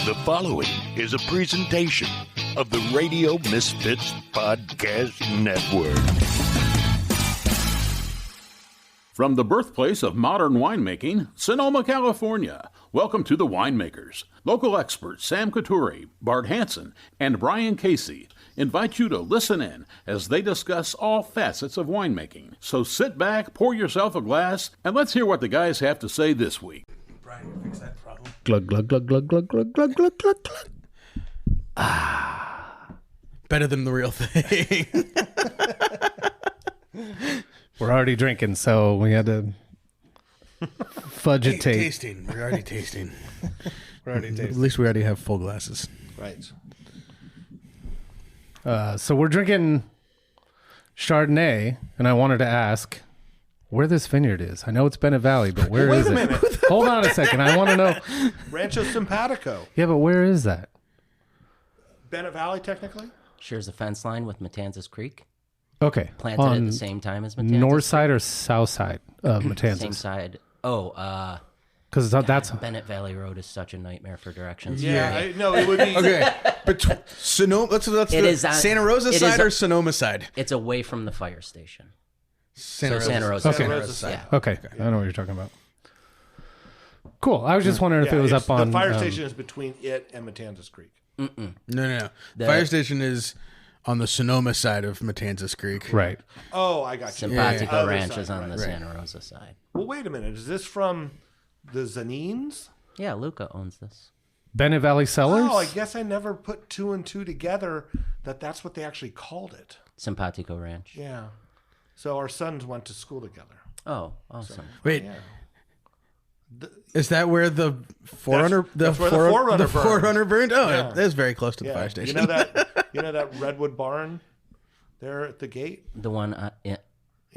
The following is a presentation of the Radio Misfits Podcast Network. From the birthplace of modern winemaking, Sonoma, California, welcome to The Winemakers. Local experts Sam Couturi, Bart Hansen, and Brian Casey invite you to listen in as they discuss all facets of winemaking. So sit back, pour yourself a glass, and let's hear what the guys have to say this week. Brian, you fix that problem. Glug, glug, glug, glug, glug, glug, glug, glug, glug, glug. Ah. Better than the real thing. We're already drinking, so we had to fudge a taste. Tasting. We're already tasting. At least we already have full glasses. Right. So we're drinking Chardonnay, and I wanted to ask where this vineyard is. I know it's Bennett Valley, but where is it? Wait a minute. Hold on a second. I want to know. Rancho Simpatico. Yeah, but where is that? Bennett Valley, technically? Shares a fence line with Matanzas Creek. Okay. Planted at the same time as Matanzas. North side or south side of Matanzas? Same side. Oh, because that's Bennett Valley Road is such a nightmare for directions. Yeah, no, it would be. Okay. Sonoma, let's It is on- Santa Rosa it side is or Sonoma side? It's away from the fire station. Santa Rosa. Santa Rosa. Okay. Santa Rosa Rosa side. yeah. okay. I know what you're talking about. Cool. I was just wondering if Yeah, it was it's- up on the fire station is between it and Matanzas Creek. No. Fire station is on the Sonoma side of Matanzas Creek. Right. Oh, I got you. Simpatico Other Ranch side, is on right. the Santa Rosa side. Well, wait a minute. Is this from the Zanines? Yeah, Luca owns this. Bennett Valley Cellars? Oh, I guess I never put two and two together that that's what they actually called it. Simpatico Ranch. Yeah. So our sons went to school together. Oh, awesome. Wait, Yeah. is that where the Forerunner That's where the Forerunner burned. Forerunner burned? Oh, Yeah. that's very close to the Yeah. fire station. You know that redwood barn there at the gate? The one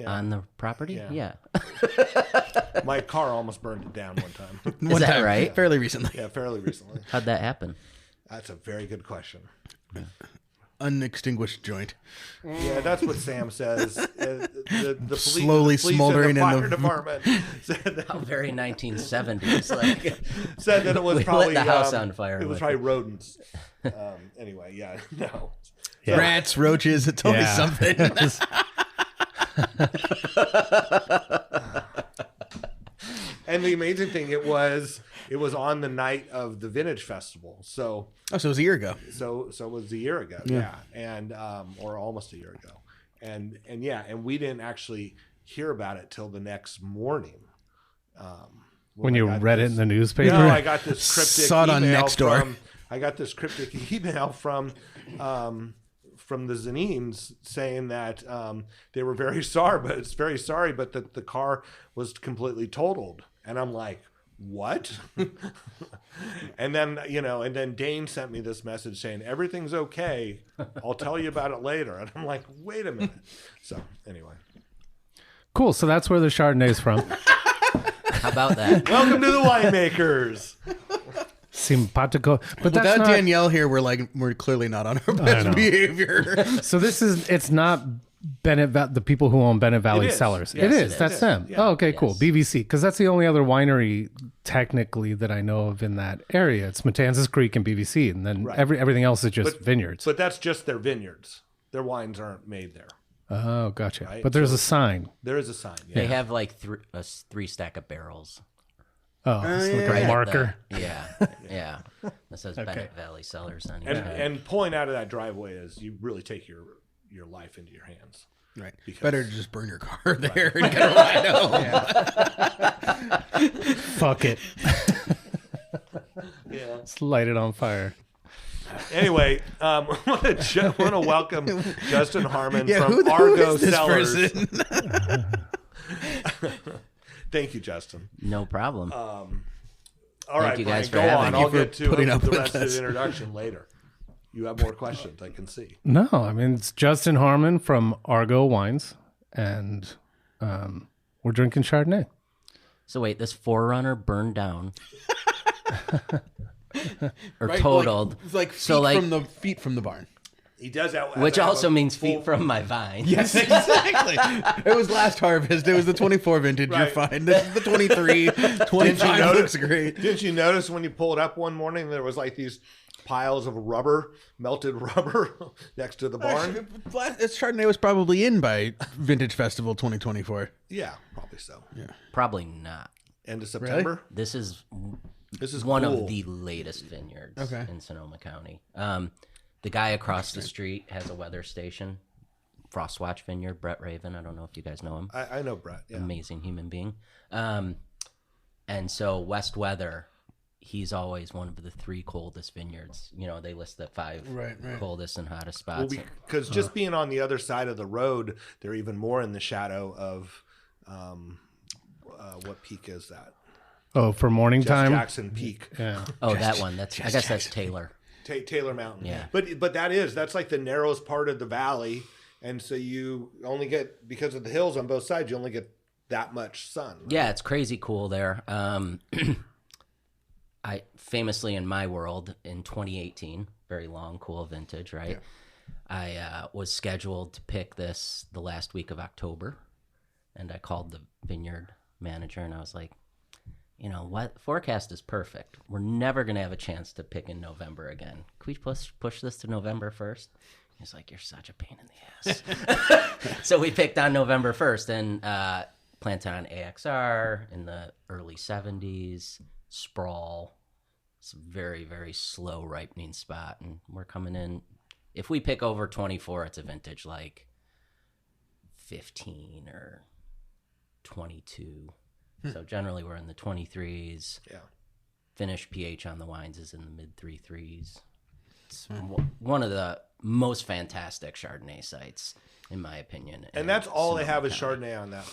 on the property? Yeah. Yeah. My car almost burned it down one time. Is that right? Fairly recently. Yeah, fairly recently. How'd that happen? That's a very good question. Unextinguished joint. Yeah, that's what Sam says. The police, Slowly the police smoldering and the in fire the- department said that, How very 1970s. Like, said that it was We lit probably the house on fire It was with probably it. rodents. Anyway, yeah, no. Yeah. Rats, roaches, it's always Yeah. something. And the amazing thing, it was on the night of the Vintage Festival. So So it was a year ago. it was a year ago, yeah, and or almost a year ago, and we didn't actually hear about it till the next morning. When you read it in the newspaper? No, I got this cryptic Saw it on email Nextdoor. I got this cryptic email from the Zanines saying that they were very sorry, but that the car was completely totaled, and I'm like, what? and then Dane sent me this message saying everything's okay. I'll tell you about it later, and I'm like, wait a minute. So anyway, Cool. So that's where the Chardonnay's from. how about that? welcome to the Winemakers. Simpatico. But that's Without not, Danielle here, we're clearly not on our best know. behavior. So it's not the people who own Bennett Valley It is. Cellars. Yes, it it is. is. That's them. Yeah. Oh, okay, cool. Yes. BVC. Because that's the only other winery technically that I know of in that area. It's Matanzas Creek and BVC. And then Right. everything else is just vineyards. But that's just their vineyards. Their wines aren't made there. Oh, gotcha. Right. But there's a sign. There is a sign. Yeah. They have like three stack of barrels. Oh, it's like a Right, marker. Yeah. That says Bennett Valley Cellars on And here. and pulling out of that driveway is you really take your life into your hands. Right. Because- Better to just burn your car there and get a ride home. Fuck it. Yeah. Let's light it on fire. Anyway, I want to welcome Justin Harmon Yeah, from who Argot is this Cellars. person? Thank you, Justin. No problem. All right, you guys Brian, for go having on. me. I'll get to putting up the with rest of us. the introduction later. You have more questions, I can see. No, I mean, it's Justin Harmon from Argot Wines. And we're drinking Chardonnay. So wait, this Forerunner burned down or Right, totaled. Like So, like- feet from the barn. He does that, which also means feet from my vine. Yes, exactly. It was last harvest. It was the 24 vintage. You're Right. fine. This is the 23. 25 looks great. Didn't you notice when you pulled up one morning there was like these piles of rubber, melted rubber, next to the barn? This Chardonnay was probably in by Vintage Festival 2024. Yeah, probably so. Yeah. Probably not. End of September. This is cool. one of the latest vineyards in Sonoma County. The guy across the street has a weather station, Frostwatch Vineyard, Brett Raven. I don't know if you guys know him. I know Brett. Yeah. Amazing human being. And so West Weather, he's always one of the 3 coldest vineyards. You know, they list the 5 coldest and hottest spots. Because just being on the other side of the road, they're even more in the shadow of what peak is that? Oh, for morning time? Jackson Peak. Yeah. Oh, that one. I guess that's Taylor. Taylor Mountain. Yeah. But that's like the narrowest part of the valley. And so you only get, because of the hills on both sides, you only get that much sun. Right? Yeah, it's crazy cool there. I famously in my world in 2018, very long, cool vintage, right? Yeah. I was scheduled to pick this the last week of October, and I called the vineyard manager and I was like, you know what? Forecast is perfect. We're never going to have a chance to pick in November again. Can we push this to November 1st? He's like, you're such a pain in the ass. So we picked on November 1st and planted on AXR in the early 70s, sprawl. It's a very, very slow ripening spot. And we're coming in. If we pick over 24, it's a vintage like 15 or 22. So generally we're in the 23s. Yeah. Finish pH on the wines is in the mid 3.3s. It's one of the most fantastic Chardonnay sites, in my opinion. And that's all they have is Chardonnay on that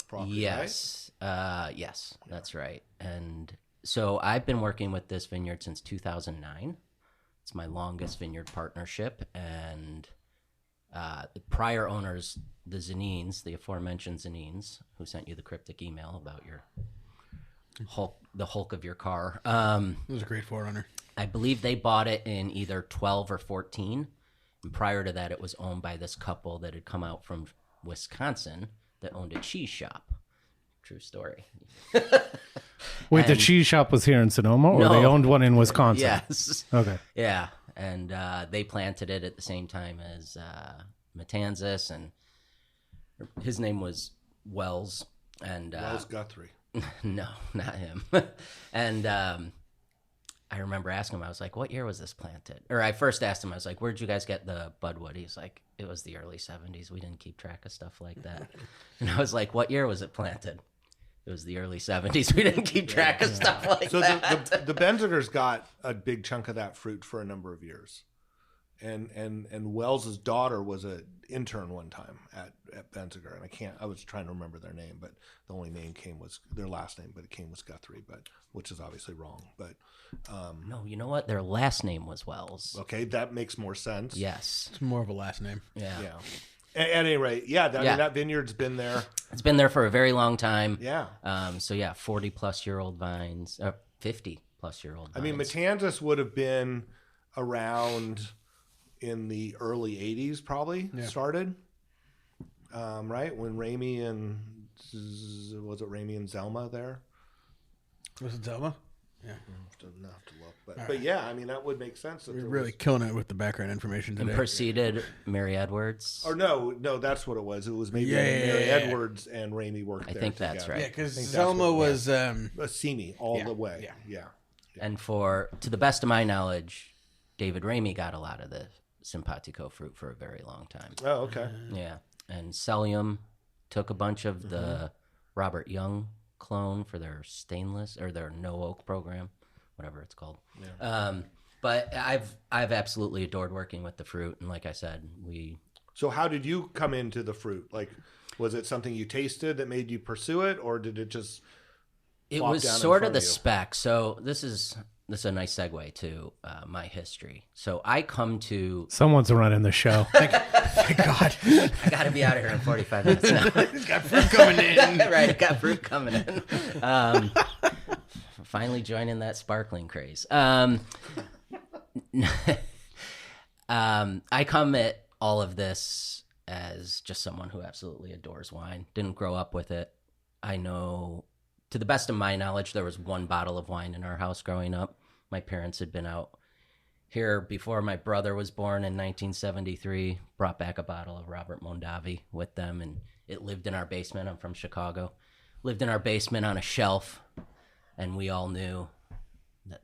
property, yes. Right? Yes, that's right. And so I've been working with this vineyard since 2009. It's my longest vineyard partnership. And the prior owners, the Zanines, the aforementioned Zanines, who sent you the cryptic email about your the Hulk of your car. It was a great forerunner. I believe they bought it in either 12 or 14. And prior to that, it was owned by this couple that had come out from Wisconsin that owned a cheese shop. True story. Wait, the cheese shop was here in Sonoma, or they owned one in Wisconsin? Yes. Okay. Yeah, and they planted it at the same time as Matanzas, and his name was Wells. And Wells Guthrie. No, not him. And I remember asking him, I was like, what year was this planted? Or I first asked him, I was like, where'd you guys get the budwood? He's like, it was the early 70s. We didn't keep track of stuff like that. And I was like, what year was it planted? It was the early 70s. We didn't keep track of stuff like that. So the Benzigers got a big chunk of that fruit for a number of years. And Wells's daughter was an intern one time at Benziger, and I was trying to remember their name, but the only name was their last name, but it came with Guthrie, which is obviously wrong. But no, you know what? Their last name was Wells. Okay, that makes more sense. Yes, it's more of a last name. Yeah. At any rate, I mean, that vineyard's been there. It's been there for a very long time. Yeah. 40-plus-year-old vines, 50-plus-year-old vines. I mean, Matanzas would have been around in the early 80s, probably started, right? When Ramey and Ramey and Zelma there? Was it Zelma? Yeah. Doesn't have to look, but yeah, I mean, that would make sense. We're really killing it with the background information today. And preceded Mary Edwards. Or no, that's what it was. It was maybe Mary Edwards and Ramey worked there. I think that's right. Yeah, because Zelma was Simi all the way. Yeah. And to the best of my knowledge, David Ramey got a lot of the Simpatico fruit for a very long time. Oh, okay. Yeah. And Celium took a bunch of the Robert Young clone for their stainless or their no oak program, whatever it's called. Yeah. But I've absolutely adored working with the fruit, and like I said, So how did you come into the fruit? Like, was it something you tasted that made you pursue it, or did it just? It was sort of the spec. So this is a nice segue to my history. So I come to... Someone's running the show. Thank God. I got to be out of here in 45 minutes now. He's got fruit coming in. Right, I got fruit coming in. Finally joining that sparkling craze. I come at all of this as just someone who absolutely adores wine. Didn't grow up with it. I know, to the best of my knowledge, there was one bottle of wine in our house growing up. My parents had been out here before my brother was born in 1973, brought back a bottle of Robert Mondavi with them, and it lived in our basement. I'm from Chicago. Lived in our basement on a shelf, and we all knew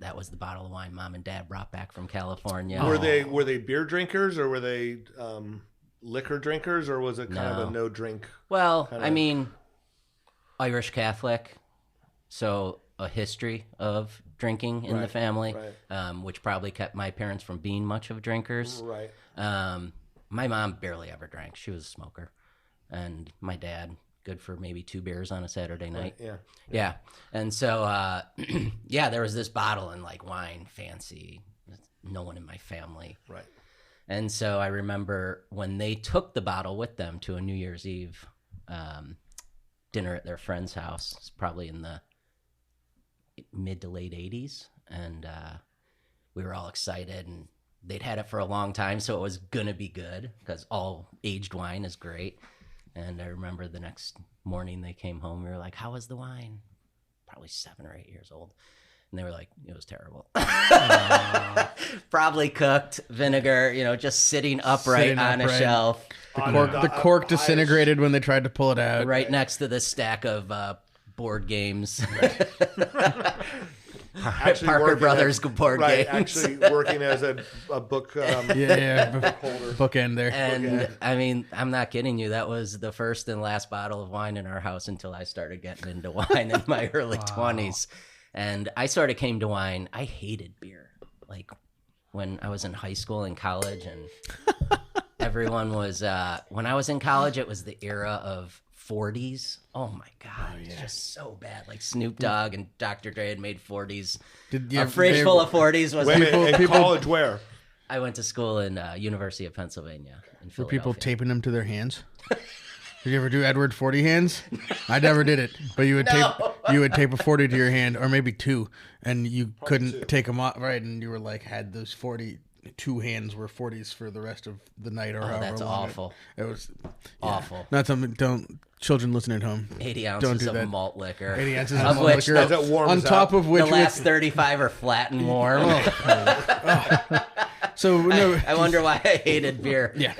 that was the bottle of wine Mom and Dad brought back from California. Were they beer drinkers, or were they liquor drinkers, or was it kind of a no drink? Well, I mean, Irish Catholic, so a history of drinking in the family, which probably kept my parents from being much of drinkers. Right. My mom barely ever drank. She was a smoker. And my dad, good for maybe 2 beers on a Saturday night. Right. Yeah. And so, there was this bottle and like wine, fancy. No one in my family. Right. And so I remember when they took the bottle with them to a New Year's Eve dinner at their friend's house. It's probably in the mid to late 80s. And we were all excited, and they'd had it for a long time, so it was going to be good because all aged wine is great. And I remember the next morning they came home. We were like, how was the wine? Probably 7 or 8 years old. And they were like, it was terrible. Probably cooked, vinegar, just sitting upright on a shelf. The cork disintegrated when they tried to pull it out. Right next to the stack of board games. Parker Brothers board games. Actually working as a book bookend there. And I mean, I'm not kidding you. That was the first and last bottle of wine in our house until I started getting into wine in my early 20s. And I sort of came to wine. I hated beer. Like when I was in high school and college, and everyone was, when I was in college, it was the era of 40s. Oh my God, it's just so bad. Like Snoop Dogg and Dr. Dre had made 40s. A fridge full of 40s was. Wait a minute, in college where? I went to school in University of Pennsylvania in Philadelphia. Were people taping them to their hands? Did you ever do Edward 40 hands? I never did it, but you would tape a 40 to your hand, or maybe 2, and you couldn't take them off, right? And you were like, had those 42 hands were 40s for the rest of the night, or however that's long. awful. It was awful. Not something. Don't children listen at home. 80 ounces of malt liquor. 80 ounces of malt liquor. As it warms on top up. of which the last 35 are flat and warm. So no, I wonder why I hated beer. Yeah.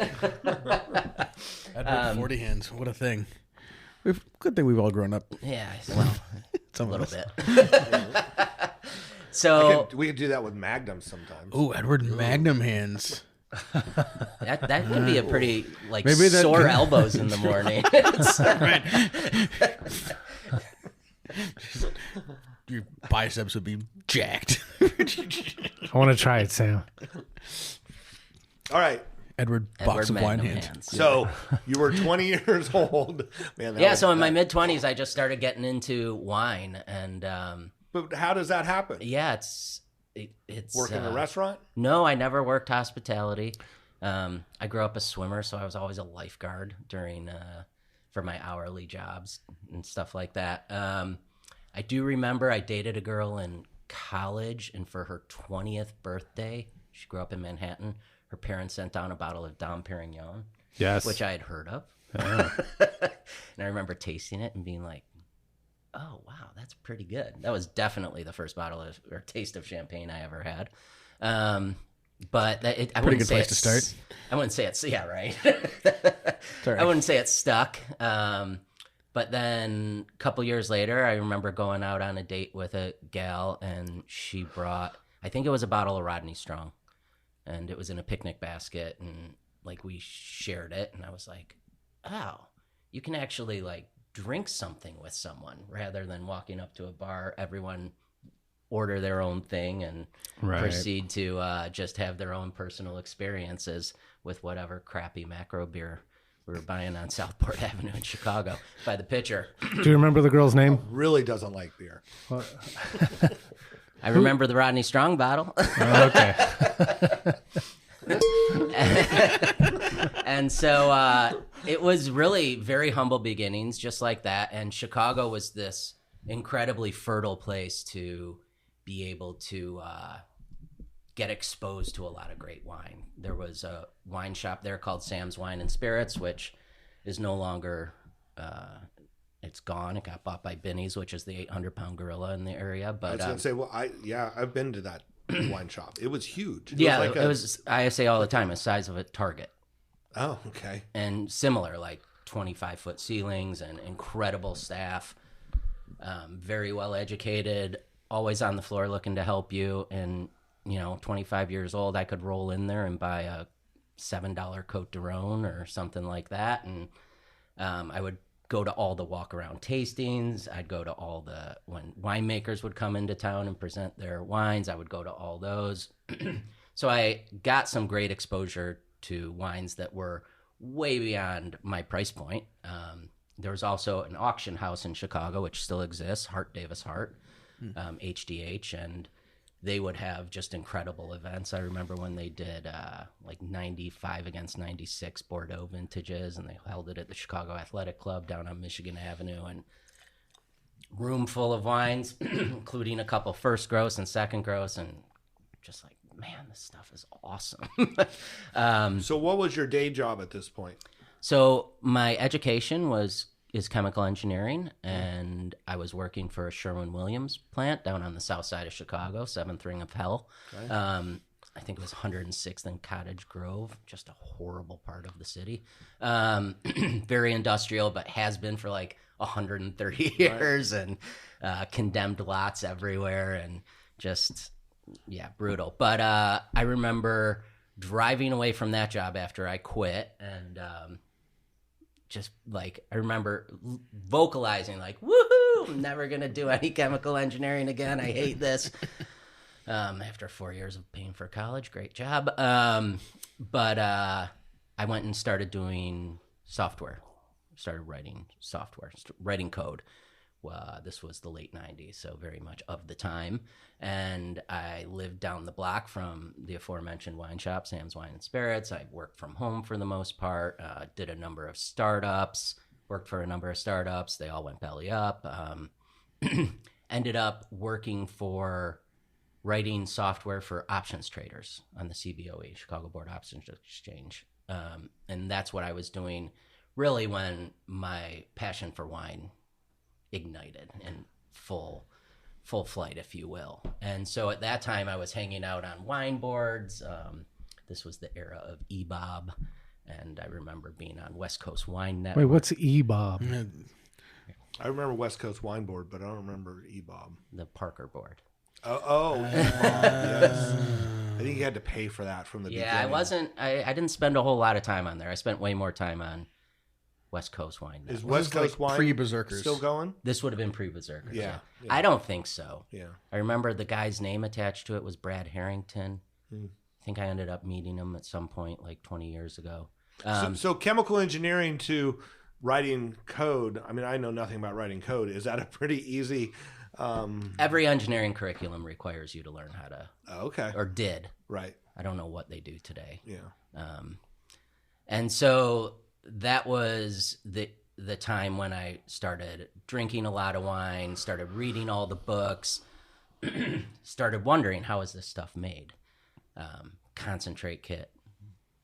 Edward 40 hands. What a thing. Good thing we've all grown up. Yeah, well, Some a little of us. bit. So we could do that with Magnum sometimes. Ooh, Edward Magnum hands. that could be a pretty Maybe sore elbows in the morning. Your biceps would be jacked. I want to try it, Sam. All right. Edward box of wine Magnum hands. So you were 20 years old. Man, So in my mid-20s, I just started getting into wine, and But how does that happen? yeah, it's Working in a restaurant? No, I never worked hospitality. I grew up a swimmer, so I was always a lifeguard for my hourly jobs and stuff like that. I do remember I dated a girl in college, and for her 20th birthday, she grew up in Manhattan, her parents sent down a bottle of Dom Perignon, which I had heard of. And I remember tasting it and being like, oh, wow, that's pretty good. That was definitely the first bottle or taste of champagne I ever had. But I Pretty good place to start. I wouldn't say it's, yeah, right. Sorry. I wouldn't say it stuck. But then a couple years later, I remember going out on a date with a gal, and she brought, I think it was a bottle of Rodney Strong, and it was in a picnic basket, and like we shared it, and I was like, oh, you can actually like drink something with someone rather than walking up to a bar, everyone order their own thing and proceed to just have their own personal experiences with whatever crappy macro beer we were buying on Southport Avenue in Chicago by the pitcher. Do you remember the girl's name? Really doesn't like beer. I remember the Rodney Strong bottle. Okay. And so it was really very humble beginnings, just like that. And Chicago was this incredibly fertile place to be able to get exposed to a lot of great wine. There was a wine shop there called Sam's Wine and Spirits, which is no longer, it's gone. It got bought by Binny's, which is the 800-pound gorilla in the area. But I was going to say, well, I've been to that wine shop. It was huge. It was, I say all the time, the size of a Target. Oh, okay. And similar, like 25-foot ceilings and incredible staff, very well educated, always on the floor looking to help you. And, 25 years old, I could roll in there and buy a $7 Côte de Rhône or something like that. And I would go to all the walk-around tastings. I'd go to when winemakers would come into town and present their wines, I would go to all those. So I got some great exposure to wines that were way beyond my price point. There was also an auction house in Chicago, which still exists, Hart Davis Hart, HDH, and they would have just incredible events. I remember when they did like 95 against 96 Bordeaux vintages, and they held it at the Chicago Athletic Club down on Michigan Avenue, and room full of wines, including a couple first gross and second gross, and just like, man, this stuff is awesome. So what was your day job at this point? So my education is chemical engineering, and I was working for a Sherwin-Williams plant down on the south side of Chicago, seventh ring of hell. Okay. I think it was 106th and Cottage Grove, just a horrible part of the city. Very industrial, but has been for like 130 years, and condemned lots everywhere, and just, yeah, brutal. But I remember driving away from that job after I quit, and just like, I remember vocalizing like, woohoo, I'm never going to do any chemical engineering again. I hate this. After 4 years of paying for college, great job. But I went and started doing software, started writing software, writing code. This was the late 90s, so very much of the time. And I lived down the block from the aforementioned wine shop, Sam's Wine and Spirits. I worked from home for the most part, did a number of startups, worked for a number of startups. They all went belly up. Ended up working for writing software for options traders on the CBOE, Chicago Board Options Exchange. And that's what I was doing really when my passion for wine ignited in full flight, if you will. And so at that time, I was hanging out on wine boards. This was the era of EBOB, and I remember being on West Coast Wine Network. Wait, what's EBOB? I remember West Coast Wine Board, but I don't remember EBOB. The Parker board. EBOB, yes. I think you had to pay for that from the beginning. Yeah, I didn't spend a whole lot of time on there. I spent way more time on West Coast Wine Network. Is West Coast Wine pre-Berserkers still going? This would have been pre-Berserkers. Yeah. I don't think so. Yeah. I remember the guy's name attached to it was Brad Harrington. I think I ended up meeting him at some point like 20 years ago. So chemical engineering to writing code, I mean, I know nothing about writing code. Is that a pretty easy... Every engineering curriculum requires you to learn how to... okay. Or did. Right. I don't know what they do today. Yeah. And so that was the time when I started drinking a lot of wine, started reading all the books, started wondering, how is this stuff made? Concentrate kit.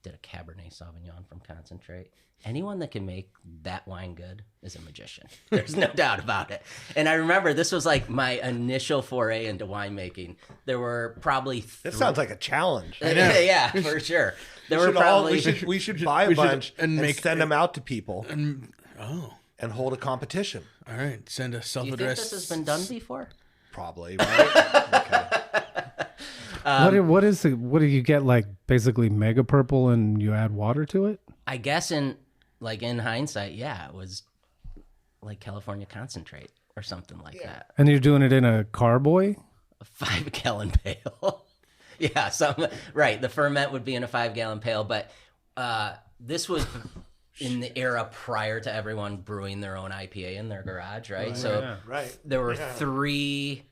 Did a Cabernet Sauvignon from concentrate. Anyone that can make that wine good is a magician. There's no doubt about it. And I remember this was like my initial foray into winemaking. There were probably... That sounds like a challenge. Yeah, for sure. There were probably... we should buy a bunch and send them out to people. And hold a competition. All right, send a Do you self-addressed. think this has been done before? Probably, right? Okay. What do you get, like basically mega purple and you add water to it? I guess in hindsight, yeah, it was like California concentrate or something like that. And you're doing it in a carboy? A 5-gallon pail. Yeah, right. The ferment would be in a 5-gallon pail, but this was in the era prior to everyone brewing their own IPA in their garage, right? There were 3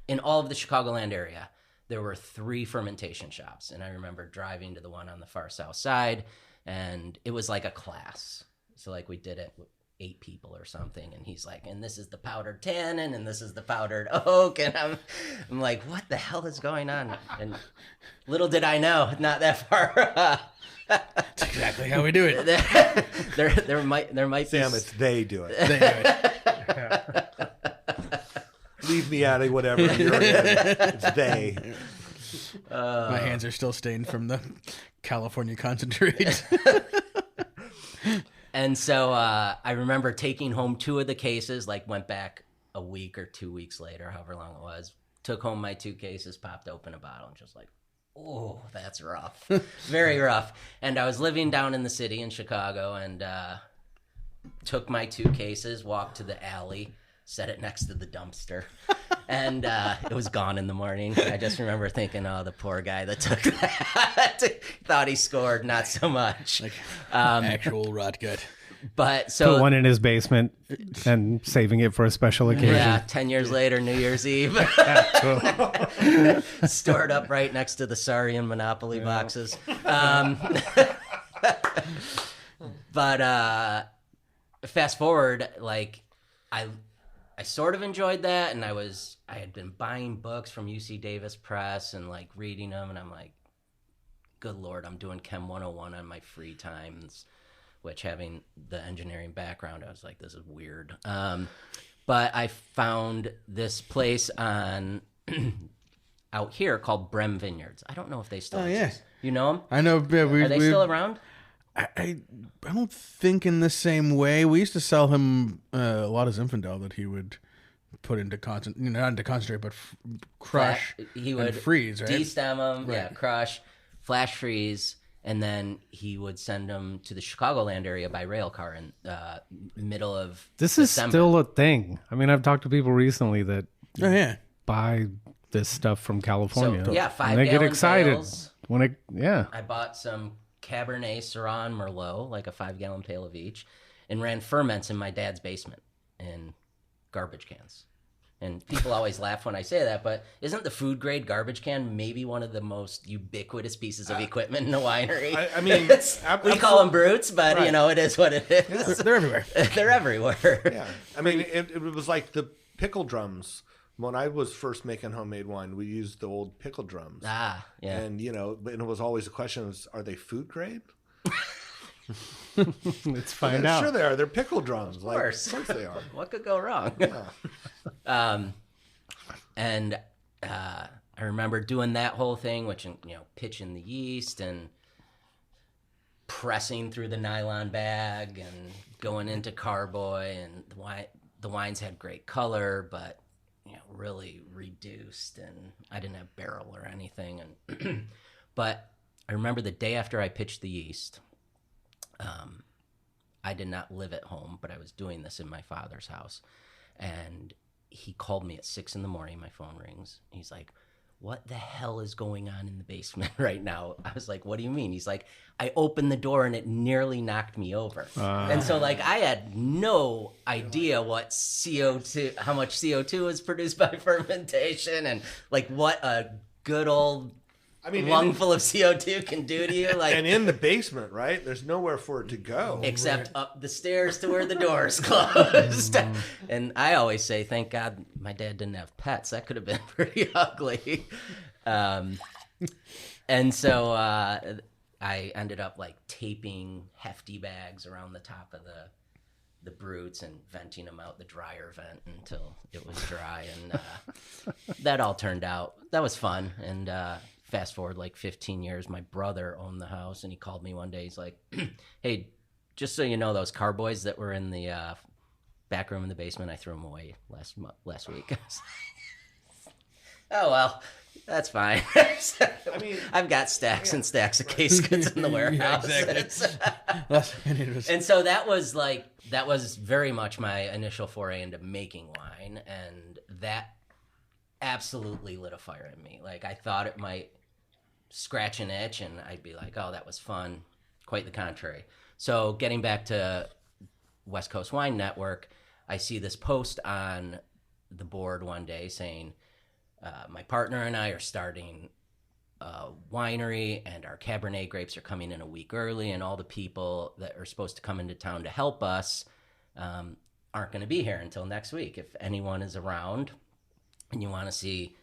in all of the Chicagoland area. There were 3 fermentation shops, and I remember driving to the one on the far south side, and it was like a class. So like we did it 8 people or something, and he's like, and this is the powdered tannin, and this is the powdered oak, and I'm like, what the hell is going on? And little did I know, not that far. That's exactly how we do it. there might Sam, be... it's they do it. They do it. Leave me out of whatever you're in. It's they. My hands are still stained from the California concentrate. And so I remember taking home 2 of the cases, like went back a week or 2 weeks later, however long it was, took home my 2 cases, popped open a bottle, and just like, oh, that's rough. Very rough. And I was living down in the city in Chicago, and took my 2 cases, walked to the alley, set it next to the dumpster, and it was gone in the morning. I just remember thinking, oh, the poor guy that took that. Thought he scored, not so much. Like actual rot gut. But so Put one in his basement and saving it for a special occasion. yeah, 10 years later, New Year's Eve. Stored up right next to the Sarian Monopoly boxes. But fast forward, like I sort of enjoyed that, and I had been buying books from UC Davis Press and like reading them, and I'm like, good Lord, I'm doing Chem 101 on my free times, which, having the engineering background, I was like, this is weird. But I found this place on out here called Brem Vineyards. I don't know if they still exist. You know them? I know. Yeah, Are they still around? I don't think in the same way. We used to sell him a lot of Zinfandel that he would put into not into concentrate, but crush. He would and freeze, right? De-stem them, Right. yeah, crush, flash freeze, and then he would send them to the Chicagoland area by rail car in middle of This is December. still a thing. I mean, I've talked to people recently that Oh yeah. buy this stuff from California. So, yeah, 5 and they get gallon excited pails. when it. Yeah, I bought some Cabernet Sauvignon Merlot, like a 5-gallon pail of each, and ran ferments in my dad's basement in garbage cans. And people always laugh when I say that, but isn't the food grade garbage can maybe one of the most ubiquitous pieces of equipment in a winery? I mean, we call them brutes, but Right. you know, it is what it is. They're everywhere. They're everywhere. Yeah, I mean, it was like the pickle drums. When I was first making homemade wine, we used the old pickle drums. Ah, yeah. And, and it was always a question are they food grade? let's find Yeah, out. sure they are. They're pickle drums. Of course. Of course they are. What could go wrong? Yeah. And I remember doing that whole thing, which, pitching the yeast and pressing through the nylon bag and going into carboy, and the wines had great color, but really reduced, and I didn't have barrel or anything. And but I remember the day after I pitched the yeast, I did not live at home, but I was doing this in my father's house, and he called me at 6 a.m. My phone rings. He's like, what the hell is going on in the basement right now? I was like, what do you mean? He's like, I opened the door and it nearly knocked me over. And so like, I had no idea what CO2, how much CO2 is produced by fermentation, and like what a good old lung full of CO2 can do to you. Like, And in the basement, right? There's nowhere for it to go. except up the stairs to where the door is closed. And I always say, thank God my dad didn't have pets. That could have been pretty ugly. And so I ended up like taping hefty bags around the top of the brutes and venting them out the dryer vent until it was dry. And that all turned out. That was fun. And fast forward like 15 years, my brother owned the house, and he called me one day. He's like, hey, just so you know, those carboys that were in the back room in the basement, I threw them away last week. Oh, well, that's fine. I've got stacks and stacks of case goods in the warehouse. Exactly. And so that was very much my initial foray into making wine, and that absolutely lit a fire in me. Like, I thought it might scratch an itch, and I'd be like, oh, that was fun. Quite the contrary. So getting back to West Coast Wine Network, I see this post on the board one day saying, my partner and I are starting a winery, and our Cabernet grapes are coming in a week early, and all the people that are supposed to come into town to help us aren't going to be here until next week. If anyone is around and you want to see,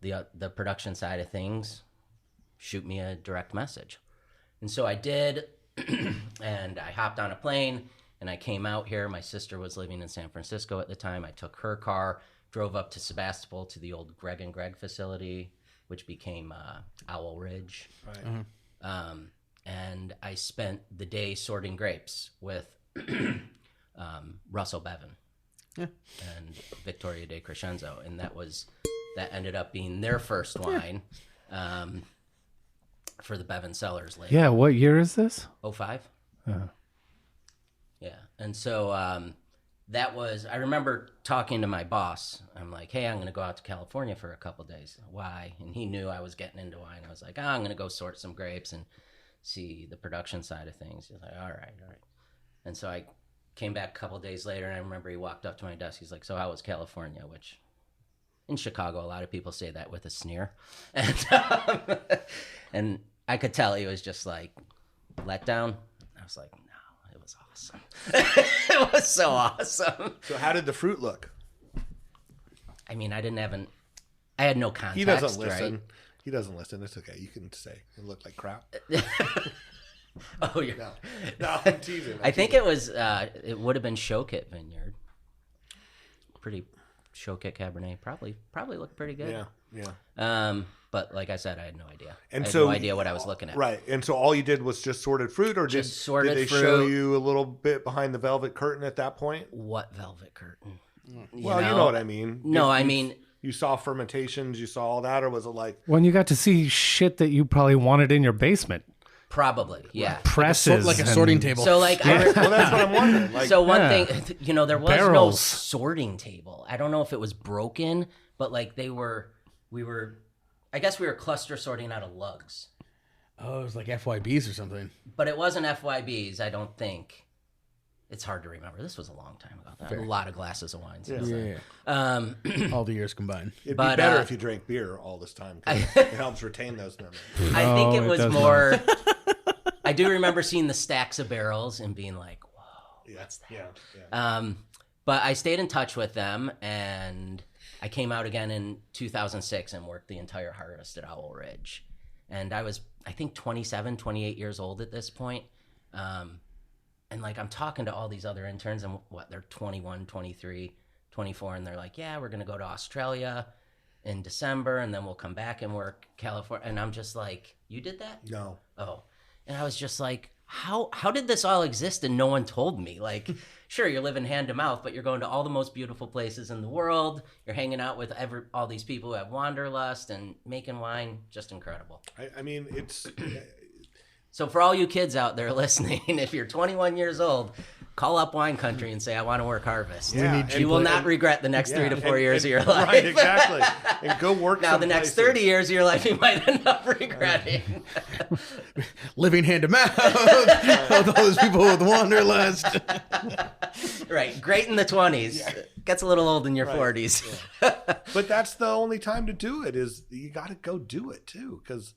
the production side of things, shoot me a direct message. And so I did, and I hopped on a plane and I came out here. My sister was living in San Francisco at the time. I took her car, drove up to Sebastopol to the old Greg and Greg facility, which became Owl Ridge. Right. And I spent the day sorting grapes with Russell Bevan and Victoria de Crescenzo, and that ended up being their first wine for the Bevan Cellars later. Yeah, what year is this? 05. Yeah, and so I remember talking to my boss. I'm like, hey, I'm going to go out to California for a couple days. Why? And he knew I was getting into wine. I was like, I'm going to go sort some grapes and see the production side of things. He's like, all right. And so I came back a couple days later, and I remember he walked up to my desk. He's like, so how was California? Which in Chicago, a lot of people say that with a sneer. And I could tell he was just like, let down. I was like, no, it was awesome. It was so awesome. So how did the fruit look? I mean, I had no context. He doesn't listen. Right? He doesn't listen. It's okay. You can say it looked like crap. Oh, yeah. No, I'm teasing. I think it was, it would have been Showkit Vineyard. Pretty Showkit Cabernet. Probably looked pretty good. Yeah. But like I said, I had no idea. And I had so, no idea what I was looking at. Right. And so all you did was just sorted fruit, or did they show you a little bit behind the velvet curtain at that point? What velvet curtain? You know what I mean. No, I mean... You saw fermentations, you saw all that, or was it like... When you got to see shit that you probably wanted in your basement. Probably, yeah. Presses. Like a sorting table. So like... well, that's what I'm wondering. Like, so one thing, there was no Barrels. sorting table. I don't know if it was broken, but like I guess we were cluster sorting out of lugs. Oh, it was like FYBs or something. But it wasn't FYBs, I don't think. It's hard to remember. This was a long time ago. A lot of glasses of wine. Yeah. All the years combined. It'd be better if you drank beer all this time, because it helps retain those memories. I think it was more... I do remember seeing the stacks of barrels and being like, whoa, what's that? Yeah. But I stayed in touch with them, and I came out again in 2006 and worked the entire harvest at Owl Ridge. And I was, I think, 27, 28 years old at this point. And like, I'm talking to all these other interns, and they're 21, 23, 24, and they're like, yeah, we're going to go to Australia in December, and then we'll come back and work California. And I'm just like, you did that? No. Oh. And I was just like, how did this all exist and no one told me? Like, sure, you're living hand to mouth, but you're going to all the most beautiful places in the world. You're hanging out with all these people who have wanderlust and making wine. Just incredible. I mean, it's... So for all you kids out there listening, if you're 21 years old, call up Wine Country and say, I want to work harvest. Yeah, you will not regret the next 3 to 4 years of your life. Right, exactly. And go work now, the next 30 years of your life, you might end up regretting. Living hand to mouth. All those people with wanderlust. Right. Great in the 20s. Yeah. Gets a little old in your 40s. Yeah. But that's the only time to do it, is you got to go do it, too, because...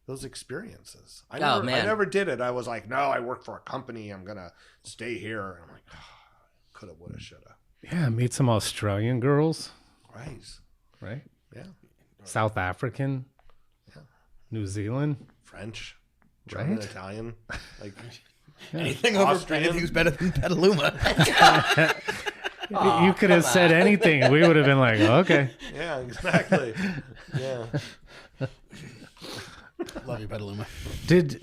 those experiences. I never did it. I was like, no, I work for a company. I'm going to stay here. And I'm like, coulda, woulda, shoulda. Yeah, meet some Australian girls. Right. Yeah. South African. Yeah. New Zealand. French. German, Italian. Like anything who's better than Petaluma. You could have said anything. We would have been like, okay. Yeah, exactly. Yeah. Love you, Petaluma. Did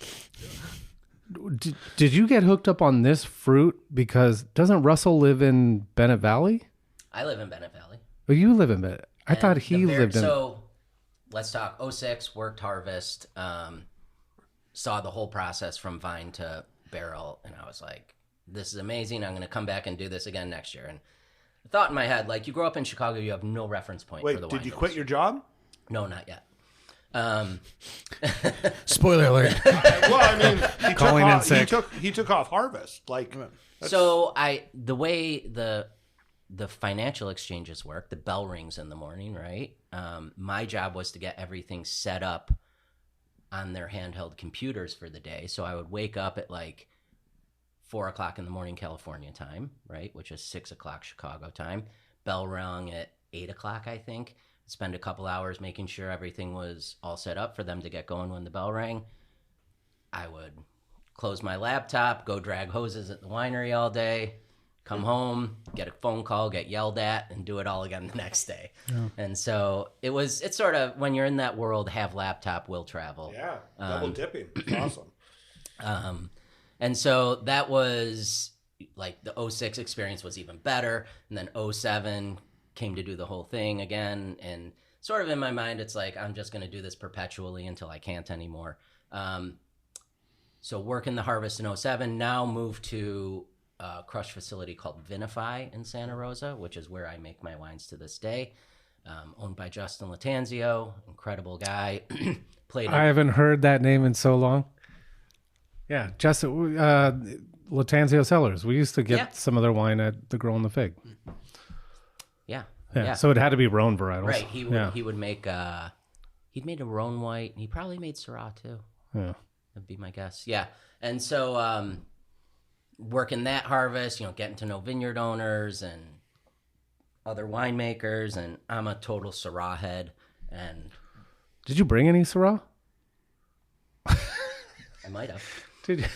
you get hooked up on this fruit because doesn't Russell live in Bennett Valley? I live in Bennett Valley. Oh, you live in Bennett. I thought he lived in... So let's talk 06, worked harvest, saw the whole process from vine to barrel, and I was like, this is amazing. I'm going to come back and do this again next year. And I thought in my head, like, you grow up in Chicago, you have no reference point for the wine. Wait, did you quit your job? No, not yet. Spoiler alert. Well, I mean, he took off harvest. Like, so the way the financial exchanges work, the bell rings in the morning, right? My job was to get everything set up on their handheld computers for the day. So I would wake up at like 4:00 in the morning California time, right, which is 6:00 Chicago time. Bell rung at 8:00, I think. Spend a couple hours making sure everything was all set up for them to get going when the bell rang. I would close my laptop, go drag hoses at the winery all day, come home, get a phone call, get yelled at, and do it all again the next day. Yeah. And so it's sort of, when you're in that world, have laptop, will travel. Yeah, double dipping. It's awesome. And so that was like the 06 experience was even better. And then 07 came to do the whole thing again. And sort of in my mind, it's like, I'm just going to do this perpetually until I can't anymore. So working the harvest in 07, now moved to a crush facility called Vinify in Santa Rosa, which is where I make my wines to this day. Owned by Justin Latanzio, incredible guy. I haven't heard that name in so long. Yeah, Justin Latanzio Cellars. We used to get some of their wine at the Grow and the Fig. Yeah. So it had to be Rhone varietals. Right. He would make he'd made a Rhone white. He probably made Syrah too. Yeah. That'd be my guess. Yeah. And so working that harvest, getting to know vineyard owners and other winemakers, and I'm a total Syrah head. And did you bring any Syrah? I might have. Did you?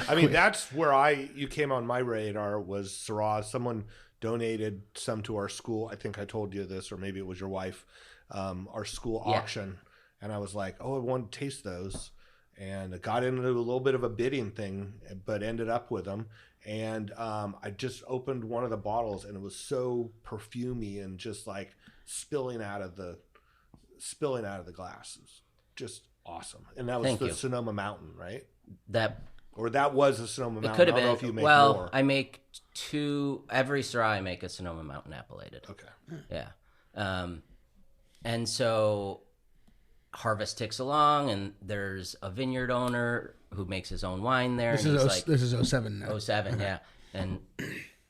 I mean, that's where you came on my radar was Syrah. Someone donated some to our school. I think I told you this, or maybe it was your wife, our school auction. And I was like, oh, I want to taste those. And I got into a little bit of a bidding thing, but ended up with them. And I just opened one of the bottles, and it was so perfumey and just like spilling out of the glasses. Just awesome. And that was the Sonoma Mountain, right? That was the Sonoma Mountain. It could have been. I don't know if you make more. I make every Syrah I make is Sonoma Mountain appellated. Okay. Yeah. And so harvest ticks along, and there's a vineyard owner who makes his own wine there. This is 07 now. 07, yeah. And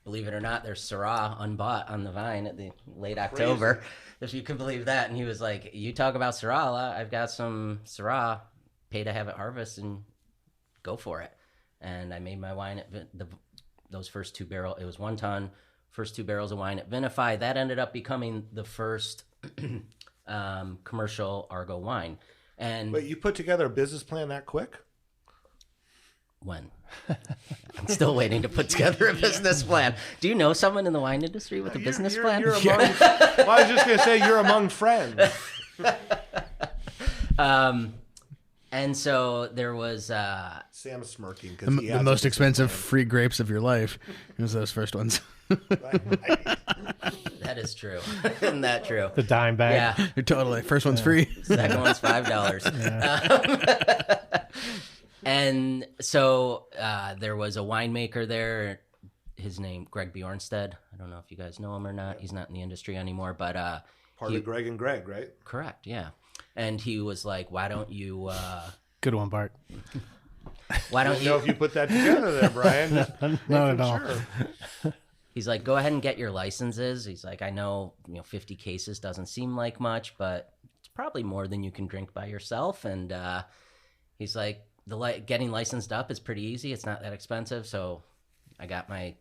believe it or not, there's Syrah unbought on the vine at the late October, if you can believe that. And he was like, you talk about Syrah, I've got some Syrah, pay to have it harvest and go for it. And I made my wine at those first 2 barrels. It was 1 ton, first 2 barrels of wine at Vinify. That ended up becoming the first commercial Argot wine. But you put together a business plan that quick? When? I'm still waiting to put together a business plan. Do you know someone in the wine industry with a business plan? Well, I was just going to say you're among friends. And so there was Sam's smirking because the most expensive free grapes of your life. It was those first ones. That is true. Isn't that true? The dime bag. Yeah, you're totally. First one's free. Second one's $5. And so there was a winemaker there. His name, Greg Bjornstead. I don't know if you guys know him or not. He's not in the industry anymore, but part of Greg and Greg, right? Correct. Yeah. And he was like, "Why don't you?" Good one, Bart. Why don't you? Know if you put that together there, Brian? Not at all. Sure. He's like, "Go ahead and get your licenses." He's like, "I know, 50 cases doesn't seem like much, but it's probably more than you can drink by yourself." And he's like, getting licensed up is pretty easy. It's not that expensive. So I got my,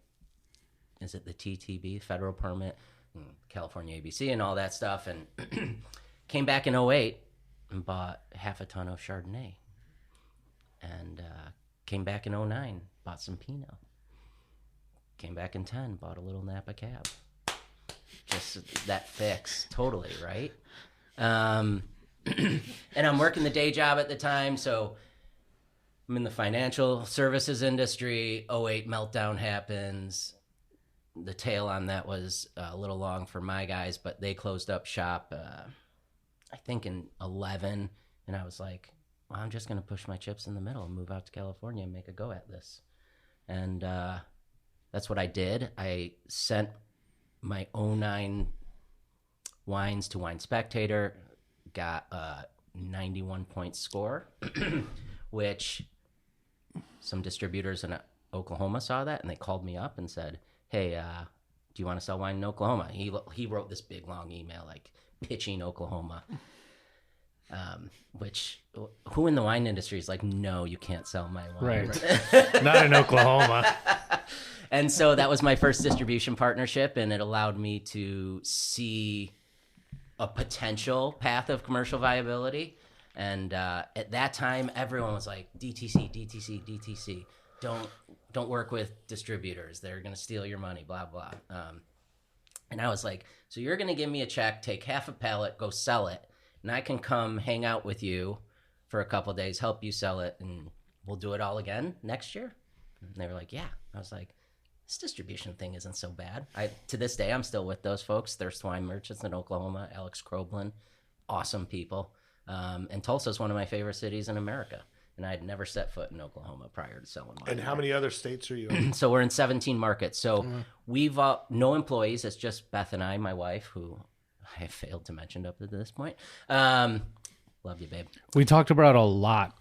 is it the TTB, federal permit, California ABC and all that stuff. And came back in 08 and bought half a ton of Chardonnay. And came back in 09, bought some Pinot. Came back in 10, bought a little Napa Cab. Just that fix, totally, right? And I'm working the day job at the time, so I'm in the financial services industry. 08 meltdown happens. The tail on that was a little long for my guys, but they closed up shop, I think in 11. And I was like, well, I'm just going to push my chips in the middle and move out to California and make a go at this. And that's what I did. I sent my 09 wines to Wine Spectator, got a 91-point score, which some distributors in Oklahoma saw that, and they called me up and said, hey, do you want to sell wine in Oklahoma? He wrote this big, long email, like, pitching Oklahoma. Which who in the wine industry is like, no, you can't sell my wine. Right. Not in Oklahoma. And so that was my first distribution partnership, and it allowed me to see a potential path of commercial viability. And at that time, everyone was like, DTC, DTC, DTC. Don't work with distributors. They're going to steal your money, blah, blah. And I was like, so you're going to give me a check, take half a pallet, go sell it, and I can come hang out with you for a couple of days, help you sell it, and we'll do it all again next year? And they were like, yeah. I was like, this distribution thing isn't so bad. To this day, I'm still with those folks. Thirst Wine Merchants in Oklahoma, Alex Kroblin, awesome people. And Tulsa is one of my favorite cities in America. And I had never set foot in Oklahoma prior to selling wine. And how many other states are you in? So we're in 17 markets. So we've no employees. It's just Beth and I, my wife, who I have failed to mention up to this point. Love you, babe. We talked about a lot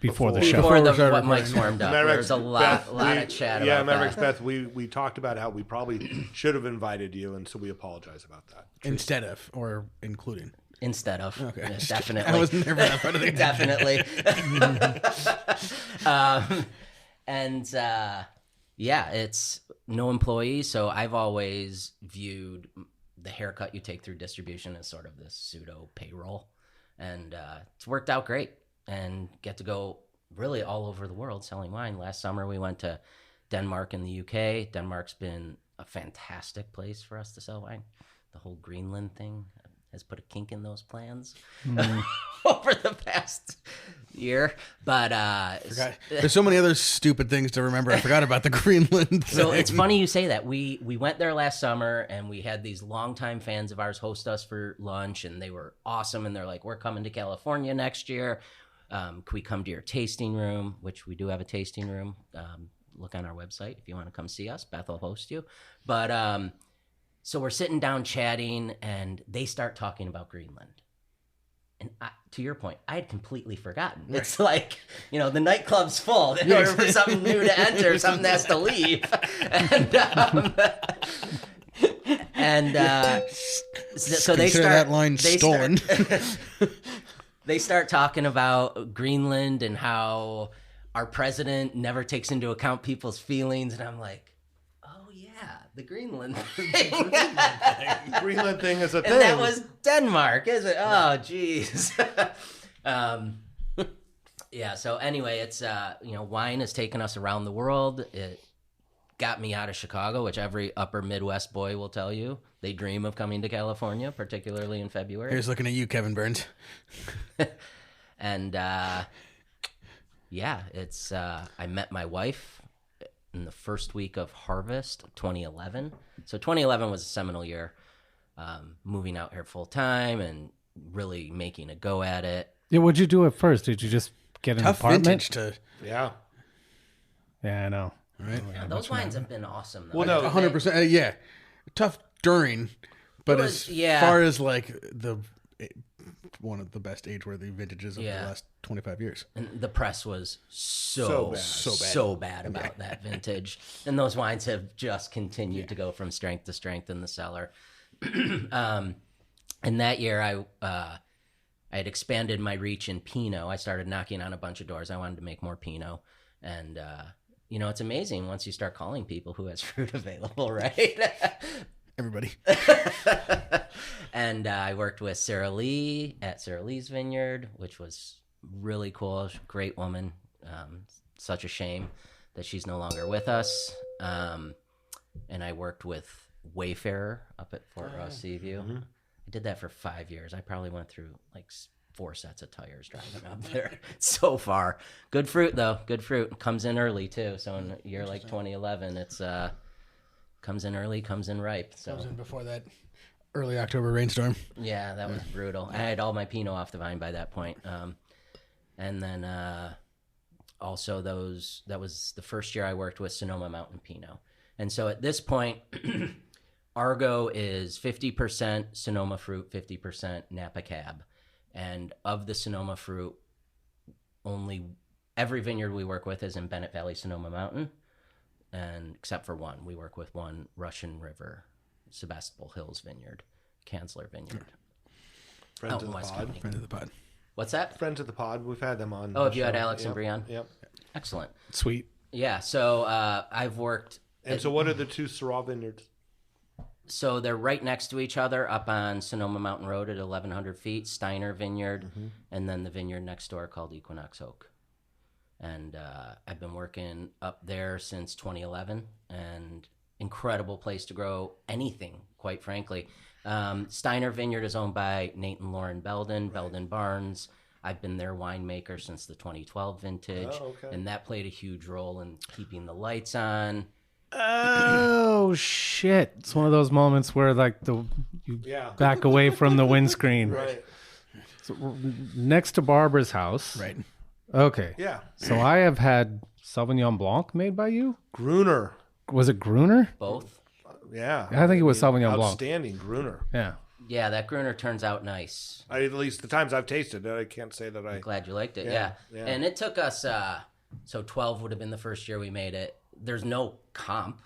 before the show. Before what Mike's warmed up. There's a lot of chat about that. Mavericks, Beth, we talked about how we probably should have invited you, and so we apologize about that. Instead of, or including. Instead of. Okay. Yeah, definitely. I was never that part of the Definitely. It's no employees. So I've always viewed the haircut you take through distribution as sort of this pseudo payroll. And it's worked out great, and get to go really all over the world selling wine. Last summer we went to Denmark and the UK. Denmark's been a fantastic place for us to sell wine. The whole Greenland thing has put a kink in those plans over the past year. But there's so many other stupid things to remember. I forgot about the Greenland thing. So it's funny you say that. We went there last summer, and we had these longtime fans of ours host us for lunch, and they were awesome. And they're like, we're coming to California next year. Can we come to your tasting room? Which we do have a tasting room. Look on our website if you want to come see us. Beth will host you. But so we're sitting down chatting, and they start talking about Greenland. And to your point, I had completely forgotten. Right. It's like, the nightclub's full. In order for something new to enter, something has to leave. So they start that line stolen. They start talking about Greenland and how our president never takes into account people's feelings, and I'm like, the Greenland thing. Greenland thing is a thing. And that was Denmark, is it? Oh, jeez. So anyway, it's, wine has taken us around the world. It got me out of Chicago, which every upper Midwest boy will tell you. They dream of coming to California, particularly in February. Here's looking at you, Kevin Burns. And, it's, I met my wife in the first week of harvest 2011. So 2011 was a seminal year, moving out here full time and really making a go at it. Yeah, what'd you do at first? Did you just get an apartment? Yeah, I know. Right? Yeah, those wines have been awesome, though. Well, no, 100%. Yeah, tough during, but far as like one of the best age-worthy vintages of the last 25 years. And the press was so bad about that vintage. And those wines have just continued to go from strength to strength in the cellar. And that year, I had expanded my reach in Pinot. I started knocking on a bunch of doors. I wanted to make more Pinot. And, it's amazing once you start calling people who has fruit available, right? Everybody. And I worked with Sarah Lee at Sarah Lee's Vineyard, which was really cool. Great woman. Such a shame that she's no longer with us. And I worked with Wayfarer up at Fort Ross Seaview. Mm-hmm. I did that for 5 years. I probably went through like 4 sets of tires driving up there so far. Good fruit, though. Good fruit. It comes in early, too. So in a year like 2011, it's comes in early, comes in ripe. So comes in before that early October rainstorm. Yeah, that was brutal. I had all my Pinot off the vine by that point. And then also that was the first year I worked with Sonoma Mountain Pinot. And so at this point, Argot is 50% Sonoma fruit, 50% Napa Cab. And of the Sonoma fruit, every vineyard we work with is in Bennett Valley, Sonoma Mountain. And except for one, we work with one Russian River, Sebastopol Hills Vineyard, Kanzler Vineyard. Friend of the pod. Friend of the pod. What's that? Friends of the pod. We've had them on. Oh, the have you had show. Alex and Yep. Brian? Yep. Excellent. Sweet. Yeah, so I've worked... And so what are the two Syrah vineyards? So they're right next to each other up on Sonoma Mountain Road at 1,100 feet, Steiner Vineyard, and then the vineyard next door called Equinox Oak. And I've been working up there since 2011, and incredible place to grow anything, quite frankly. Steiner Vineyard is owned by Nate and Lauren Belden, Belden Barnes. I've been their winemaker since the 2012 vintage, and that played a huge role in keeping the lights on. Oh shit! It's one of those moments where like you back away from the windscreen. Right. So, next to Barbara's house. Right. Okay. Yeah. So I have had Sauvignon Blanc made by you. Gruner. Was it Gruner? Both. Yeah. I think it was Sauvignon Blanc. Outstanding Gruner. Yeah. Yeah, that Gruner turns out nice. At least the times I've tasted it, I can't say that I... I'm glad you liked it. Yeah, Yeah. yeah. And it took us, so 12 would have been the first year we made it. There's no comp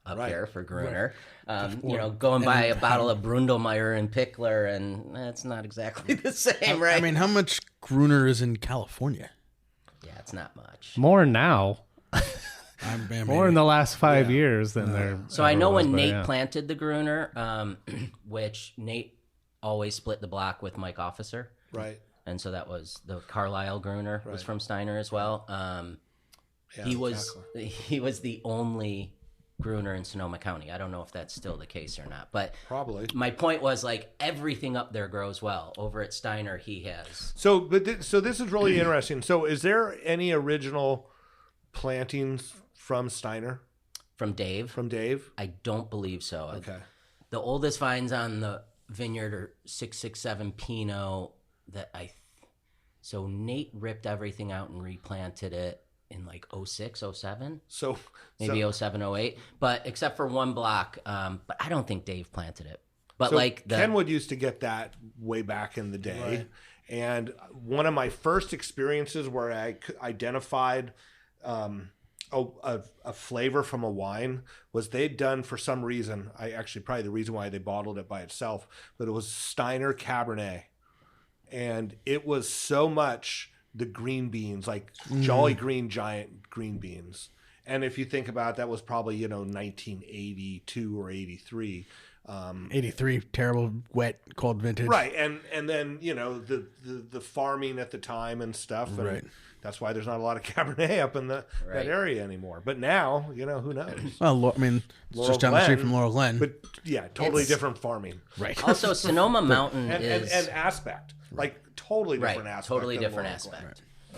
up here for Gruner. Going by a bottle of Brundelmeyer and Pickler, and that's not exactly the same, right? I mean, how much Gruner is in California? Yeah, it's not much. More now. Man, More in the last 5 years than there. So I know ever was, when but Nate yeah. planted the Gruner, which Nate always split the block with Mike Officer. Right. And so that was the Carlisle Gruner was from Steiner as well. He was the only Gruner in Sonoma County. I don't know if that's still the case or not, but Probably. my point was like everything up there grows well. Over at Steiner, he has. So, so this is really interesting. So, is there any original plantings from Steiner, From Dave? from Dave? I don't believe so. Okay. The oldest vines on the vineyard are 667 Pinot. So Nate ripped everything out and replanted it in like 06, 07, So maybe 07, 08. But except for one block, but I don't think Dave planted it. But So like Kenwood used to get that way back in the day. And one of my first experiences where I identified a flavor from a wine was they'd done, for some reason, probably the reason why they bottled it by itself, but it was Steiner Cabernet. And it was so much the green beans, like Jolly Green giant green beans. And if you think about it, that was probably, 1982 or 83. 83, terrible, wet, cold vintage. Right. And then, the farming at the time and stuff. And Right. that's why there's not a lot of Cabernet up in that area anymore. But now, who knows? Well, I mean, it's just down the street from Laurel Glen. But yeah, totally different farming. Right. also Sonoma Mountain And, is and aspect. Like totally different right, aspect. totally than different Laurel Glen.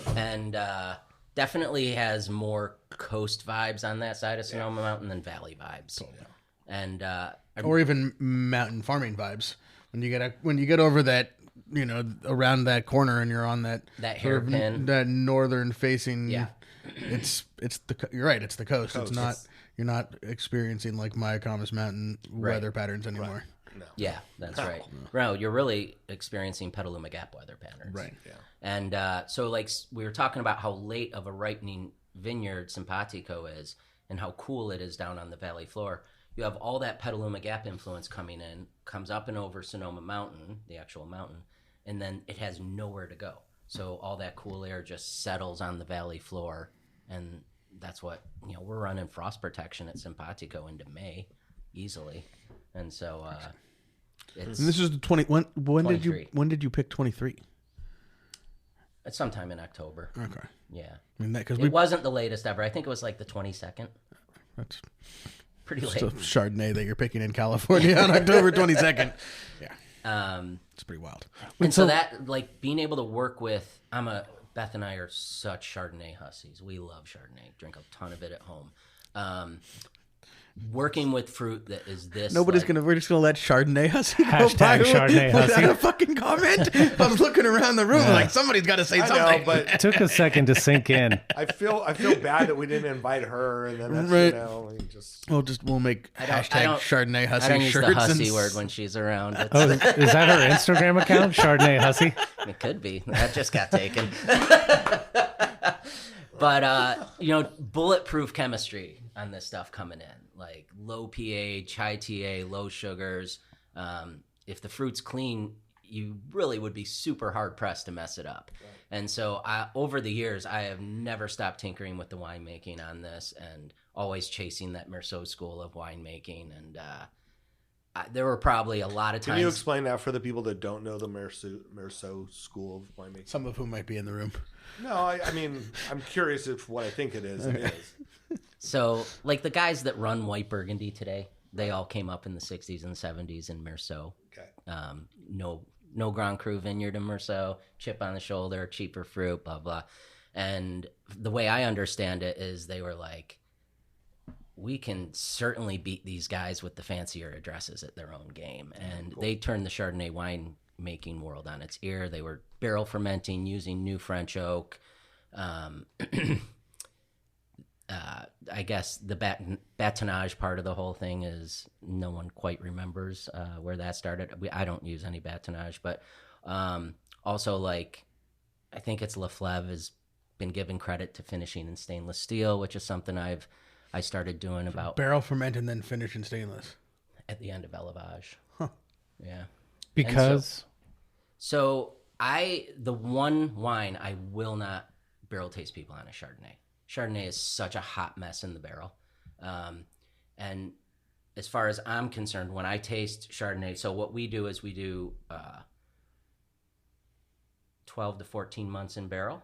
aspect, and definitely has more coast vibes on that side of Sonoma Mountain than valley vibes. And Or even mountain farming vibes. When you get over that, around that corner and you're on that hairpin, that northern facing. Yeah. You're right. It's the coast. It's not. You're not experiencing like Mayacamas Mountain weather patterns anymore. yeah, that's right. No, you're really experiencing Petaluma Gap weather patterns, Right. Yeah. And so, like, we were talking about how late of a ripening vineyard Simpatico is and how cool it is down on the valley floor. You have all that Petaluma Gap influence coming in, comes up and over Sonoma Mountain, the actual mountain, and then it has nowhere to go. So all that cool air just settles on the valley floor, and that's what, we're running frost protection at Simpatico into May easily. And so it's... And this is the 20. When did 23. you pick 23? It's sometime in October. Okay. Yeah. I mean, because It wasn't the latest ever. I think it was like the 22nd. that's Pretty just a late. Chardonnay that you're picking in California on October 22nd. Yeah. It's pretty wild. And so that, like, being able to work with, Beth and I are such Chardonnay hussies. We love Chardonnay. Drink a ton of it at home. Working with fruit that is this. We're just gonna let Chardonnay hussy go Hashtag by Chardonnay without hussy. a fucking comment. I'm looking around the room like somebody's got to say I something. know, but Took a second to sink in. I feel bad that we didn't invite her, and then that's, Right. we just... we'll make don't- hashtag Chardonnay hussy I don't use shirts. the hussy and word when she's around. It's, Oh, is that her Instagram account? Chardonnay Hussy? It could be. That just got taken. But, bulletproof chemistry on this stuff coming in. Like low pH, high TA, low sugars. If the fruit's clean, you really would be super hard pressed to mess it up. Right. And so over the years, I have never stopped tinkering with the winemaking on this and always chasing that Merceau school of winemaking. And there were probably a lot of times. Can you explain that for the people that don't know the Merceau school of winemaking? Some of whom might be in the room. No, I mean, I'm curious if what I think it is. It is. So, like the guys that run White Burgundy today, they all came up in the 60s and 70s in Merceau. Okay. No Grand Cru vineyard in Merceau, chip on the shoulder, cheaper fruit, blah, blah. And the way I understand it is they were like, we can certainly beat these guys with the fancier addresses at their own game. And They turned the Chardonnay wine making world on its ear. They were barrel fermenting using new French oak. I guess the batonnage part of the whole thing is no one quite remembers where that started. I don't use any batonnage, but also like I think it's Leflevre has been given credit to finishing in stainless steel, which is something I started doing about barrel ferment and then finish in stainless at the end of élevage. Huh. Yeah, because the one wine I will not barrel taste people on is Chardonnay. Chardonnay is such a hot mess in the barrel. And as far as I'm concerned, when I taste Chardonnay, so what we do is we do 12 to 14 months in barrel.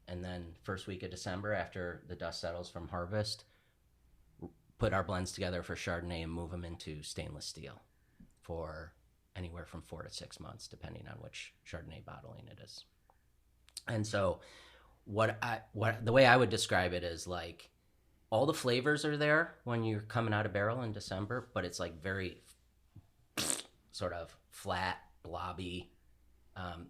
And then first week of December, after the dust settles from harvest, put our blends together for Chardonnay and move them into stainless steel for anywhere from 4 to 6 months, depending on which Chardonnay bottling it is. And so the way I would describe it is like all the flavors are there when you're coming out of barrel in December, but it's like very sort of flat, blobby.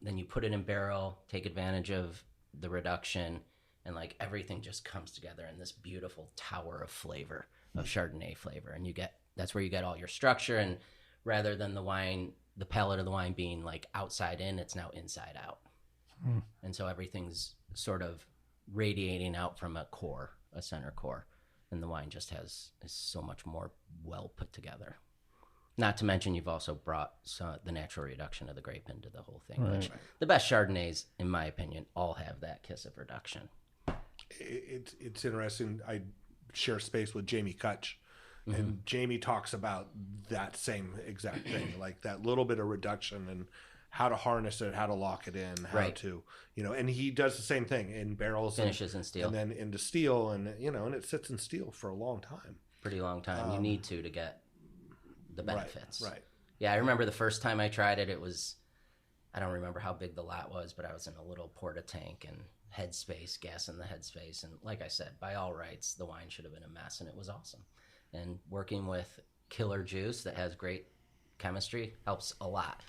Then you put it in barrel, take advantage of the reduction, and like everything just comes together in this beautiful tower of flavor, of Chardonnay flavor. And that's where you get all your structure. And rather than the palate of the wine being like outside in, it's now inside out. And so everything's sort of radiating out from a center core, and the wine just is so much more well put together. Not to mention you've also brought the natural reduction of the grape into the whole thing, which the best Chardonnays, in my opinion, all have that kiss of reduction. It's interesting. I share space with Jamie Kutch, and Jamie talks about that same exact thing, like that little bit of reduction and how to harness it, how to lock it in, how to, and he does the same thing in barrels. Finishes in steel. And then into steel, and, and it sits in steel for a long time. Pretty long time. You need to get the benefits. Right. Yeah, I remember the first time I tried it, I don't remember how big the lot was, but I was in a little porta tank and headspace, gas in the headspace. And like I said, by all rights, the wine should have been a mess, and it was awesome. And working with killer juice that has great chemistry helps a lot.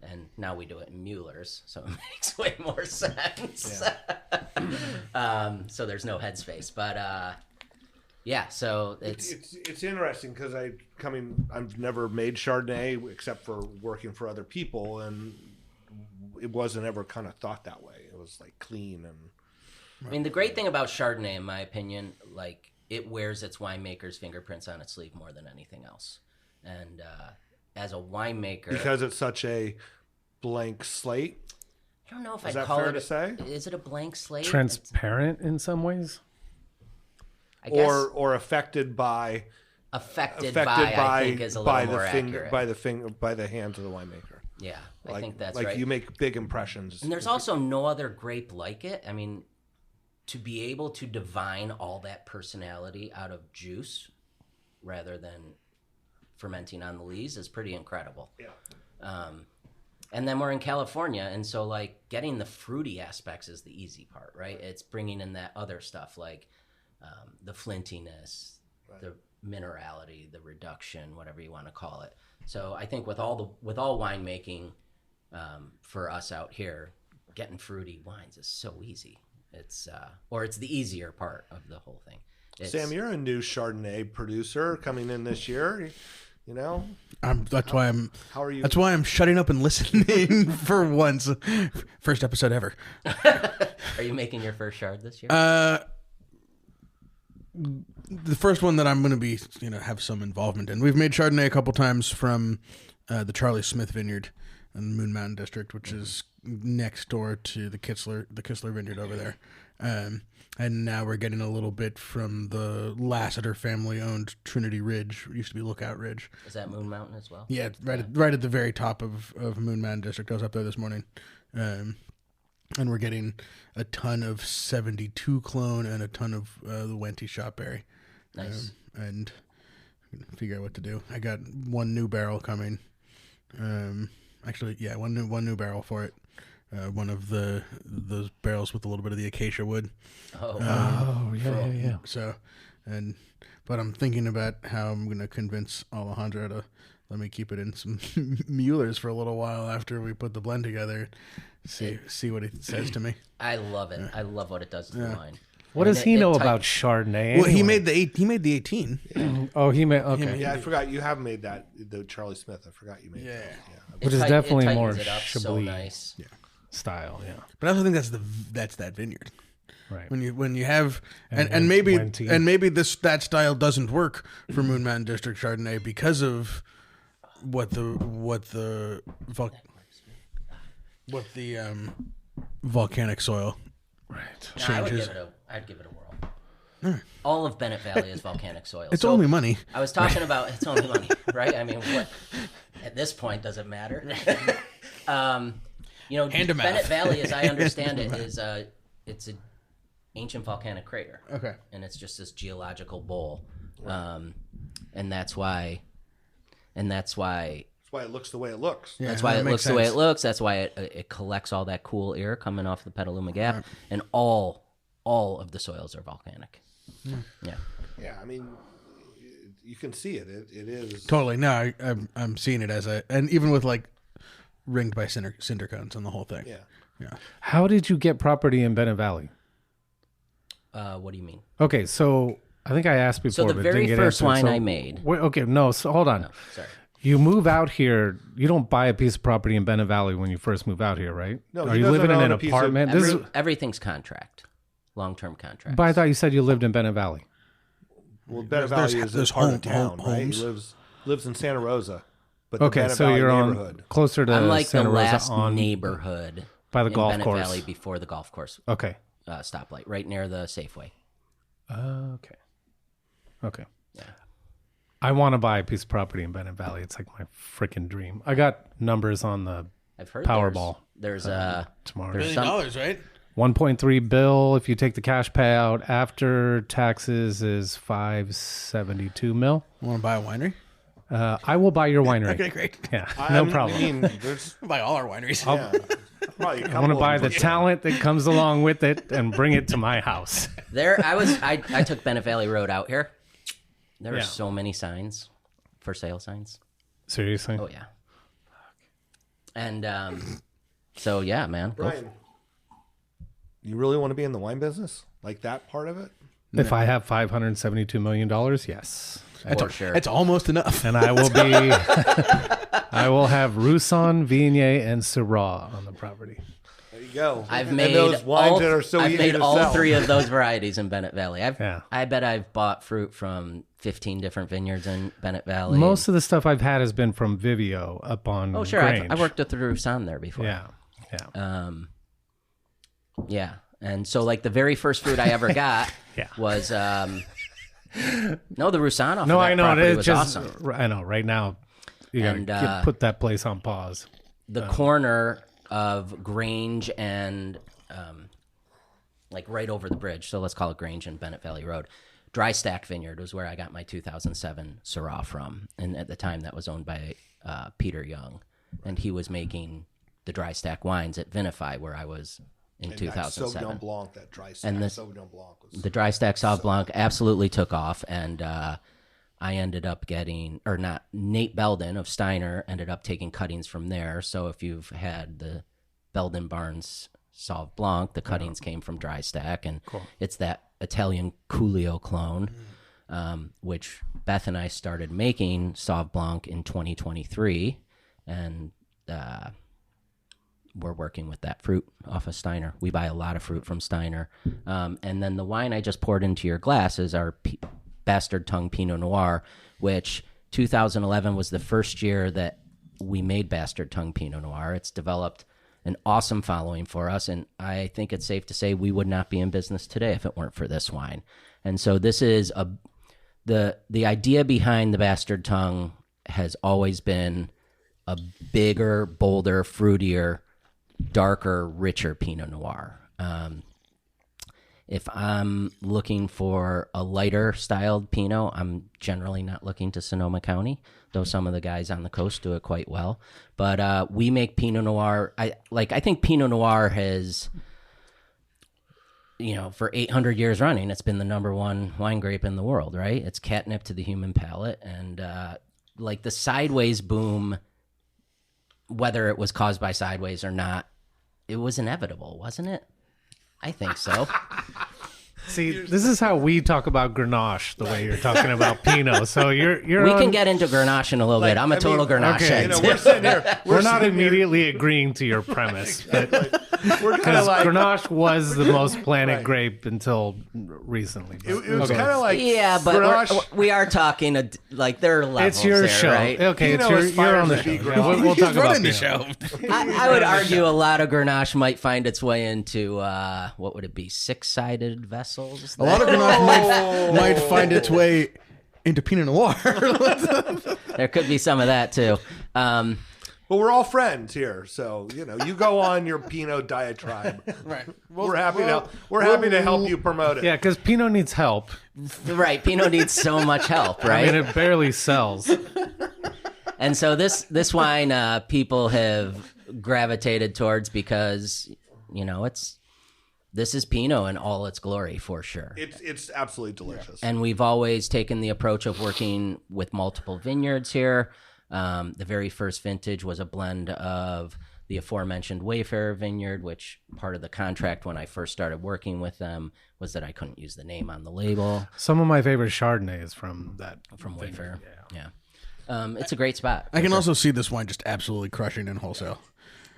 And now we do it in Mueller's, so it makes way more sense. Yeah. So there's no headspace, but so it's interesting because I've never made Chardonnay except for working for other people, and it wasn't ever kind of thought that way. It was like clean and. I mean, the great thing about Chardonnay, in my opinion, like it wears its winemaker's fingerprints on its sleeve more than anything else, and. As a winemaker, because it's such a blank slate. I don't know if I'd call fair it. To say? Is it a blank slate? Transparent in some ways, I guess, or affected by. Affected by I think is a little more accurate. By the hands of the winemaker. Yeah, I think that's like right. You make big impressions. And there's also no other grape like it. I mean, to be able to divine all that personality out of juice, rather than fermenting on the lees, is pretty incredible. Yeah. And then we're in California, and so like getting the fruity aspects is the easy part, right? It's bringing in that other stuff like the flintiness, the minerality, the reduction, whatever you want to call it. So I think with all winemaking, for us out here, getting fruity wines is so easy. It's the easier part of the whole thing. Sam, you're a new Chardonnay producer coming in this year. That's why I'm. How are you? That's why I'm shutting up and listening for once. First episode ever. Are you making your first Chard this year? The first one that I'm going to be, have some involvement in. We've made Chardonnay a couple times from the Charlie Smith Vineyard in Moon Mountain District, which is next door to the Kistler Vineyard over there. And now we're getting a little bit from the Lassiter family-owned Trinity Ridge. It used to be Lookout Ridge. Is that Moon Mountain as well? Yeah, right at the very top of Moon Mountain District. I was up there this morning. And we're getting a ton of 72 clone and a ton of the Wente shop berry. Nice. And figure out what to do. I got one new barrel coming. Actually, yeah, one new barrel for it. One of those barrels with a little bit of the acacia wood. Yeah. So, but I'm thinking about how I'm going to convince Alejandro to let me keep it in some Muellers for a little while after we put the blend together. See what he says to me. I love it. I love what it does to the wine. What does he know about Chardonnay? Well, anyway? he made the 18. Oh, he made okay. Yeah, I forgot you have made that, the Charlie Smith. I forgot you made Yeah. that. Which is definitely it more tightens it up so Chablis nice. style. Yeah, But I also think that's that vineyard. right. When you have And maybe Wente. that style doesn't work for Moon Mountain District Chardonnay because of what the volcanic soil Right. No, changes. I'd give it a whirl. All of Bennett Valley is volcanic soil. It's So only money. I was talking about it's only money, right? I mean, what at this point does it matter? Hand to mouth. Bennett Valley, as I understand it, is it's an ancient volcanic crater. Okay. And it's just this geological bowl, and that's why That's why it looks the way it looks. Yeah, That's why that it makes looks the way sense. it looks. That's why it collects all that cool air coming off the Petaluma Gap, and all of the soils are volcanic. Yeah. Yeah, I mean, you can see it. It is Totally. No, I'm seeing it as and even with like ringed by cinder cones and the whole thing. Yeah. How did you get property in Bennett Valley? What do you mean? Okay, so I think I asked before. So the but very didn't get first into it. wine So- I made. Wait, okay, no. So hold on. Sorry. You move out here. You don't buy a piece of property in Bennett Valley when you first move out here, right? No, Are he you doesn't living in own an a piece of- apartment? This is. Everything's contract, long-term contract. But I thought you said you lived in Bennett Valley. Well, Bennett There's- Valley is there's a part of home- town, right? He homes. lives in Santa Rosa, but the Okay, Bennett so Valley you're neighborhood. on closer to I'm like Santa the Rosa last on neighborhood by the in golf Bennett course. Valley before the golf course Okay. stoplight, right near the Safeway. Okay. I want to buy a piece of property in Bennett Valley. It's like my freaking dream. I got numbers on the I've heard Powerball. There's tomorrow. There's $1 billion, right? 1.3 bill. If you take the cash payout after taxes is 572 mil. Want to buy a winery? I will buy your winery. Okay, great. Yeah, no problem. I mean, there's Buy all our wineries. probably a I want to couple buy of the them. talent that comes along with it and bring it to my house. I took Bennett Valley Road out here. There are Yeah. so many signs, for sale signs. Seriously? Oh yeah. And so yeah, man. Brian, you really want to be in the wine business? Like that part of it? If I have $572 million, yes. For sure. It's almost enough. And I will be, I will have Roussan, Viognier, and Syrah on the property. There you go. I've And made those wines all, that are so I've easy made to all sell. 3 of those varieties in Bennett Valley. Yeah. I bet I've bought fruit from 15 different vineyards in Bennett Valley. Most of the stuff I've had has been from Vivio up on Oh sure, Grange. I worked with Roussan there before. Yeah. Yeah. And so like the very first fruit I ever got Yeah. was no, the Roussan off No, of that I know. property It's was just, awesome. I know. Right now, you And, gotta put that place on pause. The corner of Grange and like right over the bridge, so let's call it Grange and Bennett Valley Road. Dry Stack Vineyard was where I got my 2007 Syrah from, and at the time that was owned by Peter Young, and he was making the Dry Stack wines at Vinify where I was in And that 2007. Sauvignon Blanc, that dry stack And this- Sauvignon Blanc was The Dry Stack Sauv Blanc absolutely took off, and I ended up getting, or not, Nate Belden of Steiner ended up taking cuttings from there. So if you've had the Belden Barnes Sauv Blanc, the cuttings came from Dry Stack, and it's that Italian Coolio clone, which Beth and I started making Sauv Blanc in 2023, and we're working with that fruit off of Steiner. We buy a lot of fruit from Steiner. And then the wine I just poured into your glass is our Bastard Tongue Pinot Noir, which 2011 was the first year that we made Bastard Tongue Pinot Noir. It's developed an awesome following for us, and I think it's safe to say we would not be in business today if it weren't for this wine. And so this is the idea behind the Bastard Tongue has always been a bigger, bolder, fruitier, darker, richer Pinot Noir. If I'm looking for a lighter styled Pinot, I'm generally not looking to Sonoma County, though some of the guys on the coast do it quite well. But we make Pinot Noir. I think Pinot Noir has, for 800 years running, it's been the number one wine grape in the world, right? It's catnip to the human palate. And the sideways boom, whether it was caused by sideways or not, it was inevitable, wasn't it? I think so. See, this is how we talk about Grenache, the way you're talking about Pinot. So you're we can get into Grenache in a little bit. I'm a total Grenache head. We're sitting here. We're not immediately agreeing to your premise, but We're kind of like Grenache was the most planted grape until recently. it was kind of like but Grenache. we are talking there are levels. It's your there, show, right? okay? Pinot You're aspires on the to show. be Yeah, Grenache. we'll talk about running the Pinot. show. I would argue a lot of Grenache might find its way into what would it be, 6-sided vessels? A lot of Grenache might find its way into Pinot Noir. There could be some of that too. Well, we're all friends here, so you go on your Pinot diatribe. Right. We're happy to help you promote it. Yeah, because Pinot needs help. Right, Pinot needs so much help, right? I mean, it barely sells. And so this wine people have gravitated towards because this is Pinot in all its glory for sure. It's absolutely delicious. And we've always taken the approach of working with multiple vineyards here. The very first vintage was a blend of the aforementioned Wayfarer vineyard, which part of the contract when I first started working with them was that I couldn't use the name on the label. Some of my favorite Chardonnay is from that. From Wayfarer. Yeah. It's a great spot. I can also see this wine just absolutely crushing in wholesale.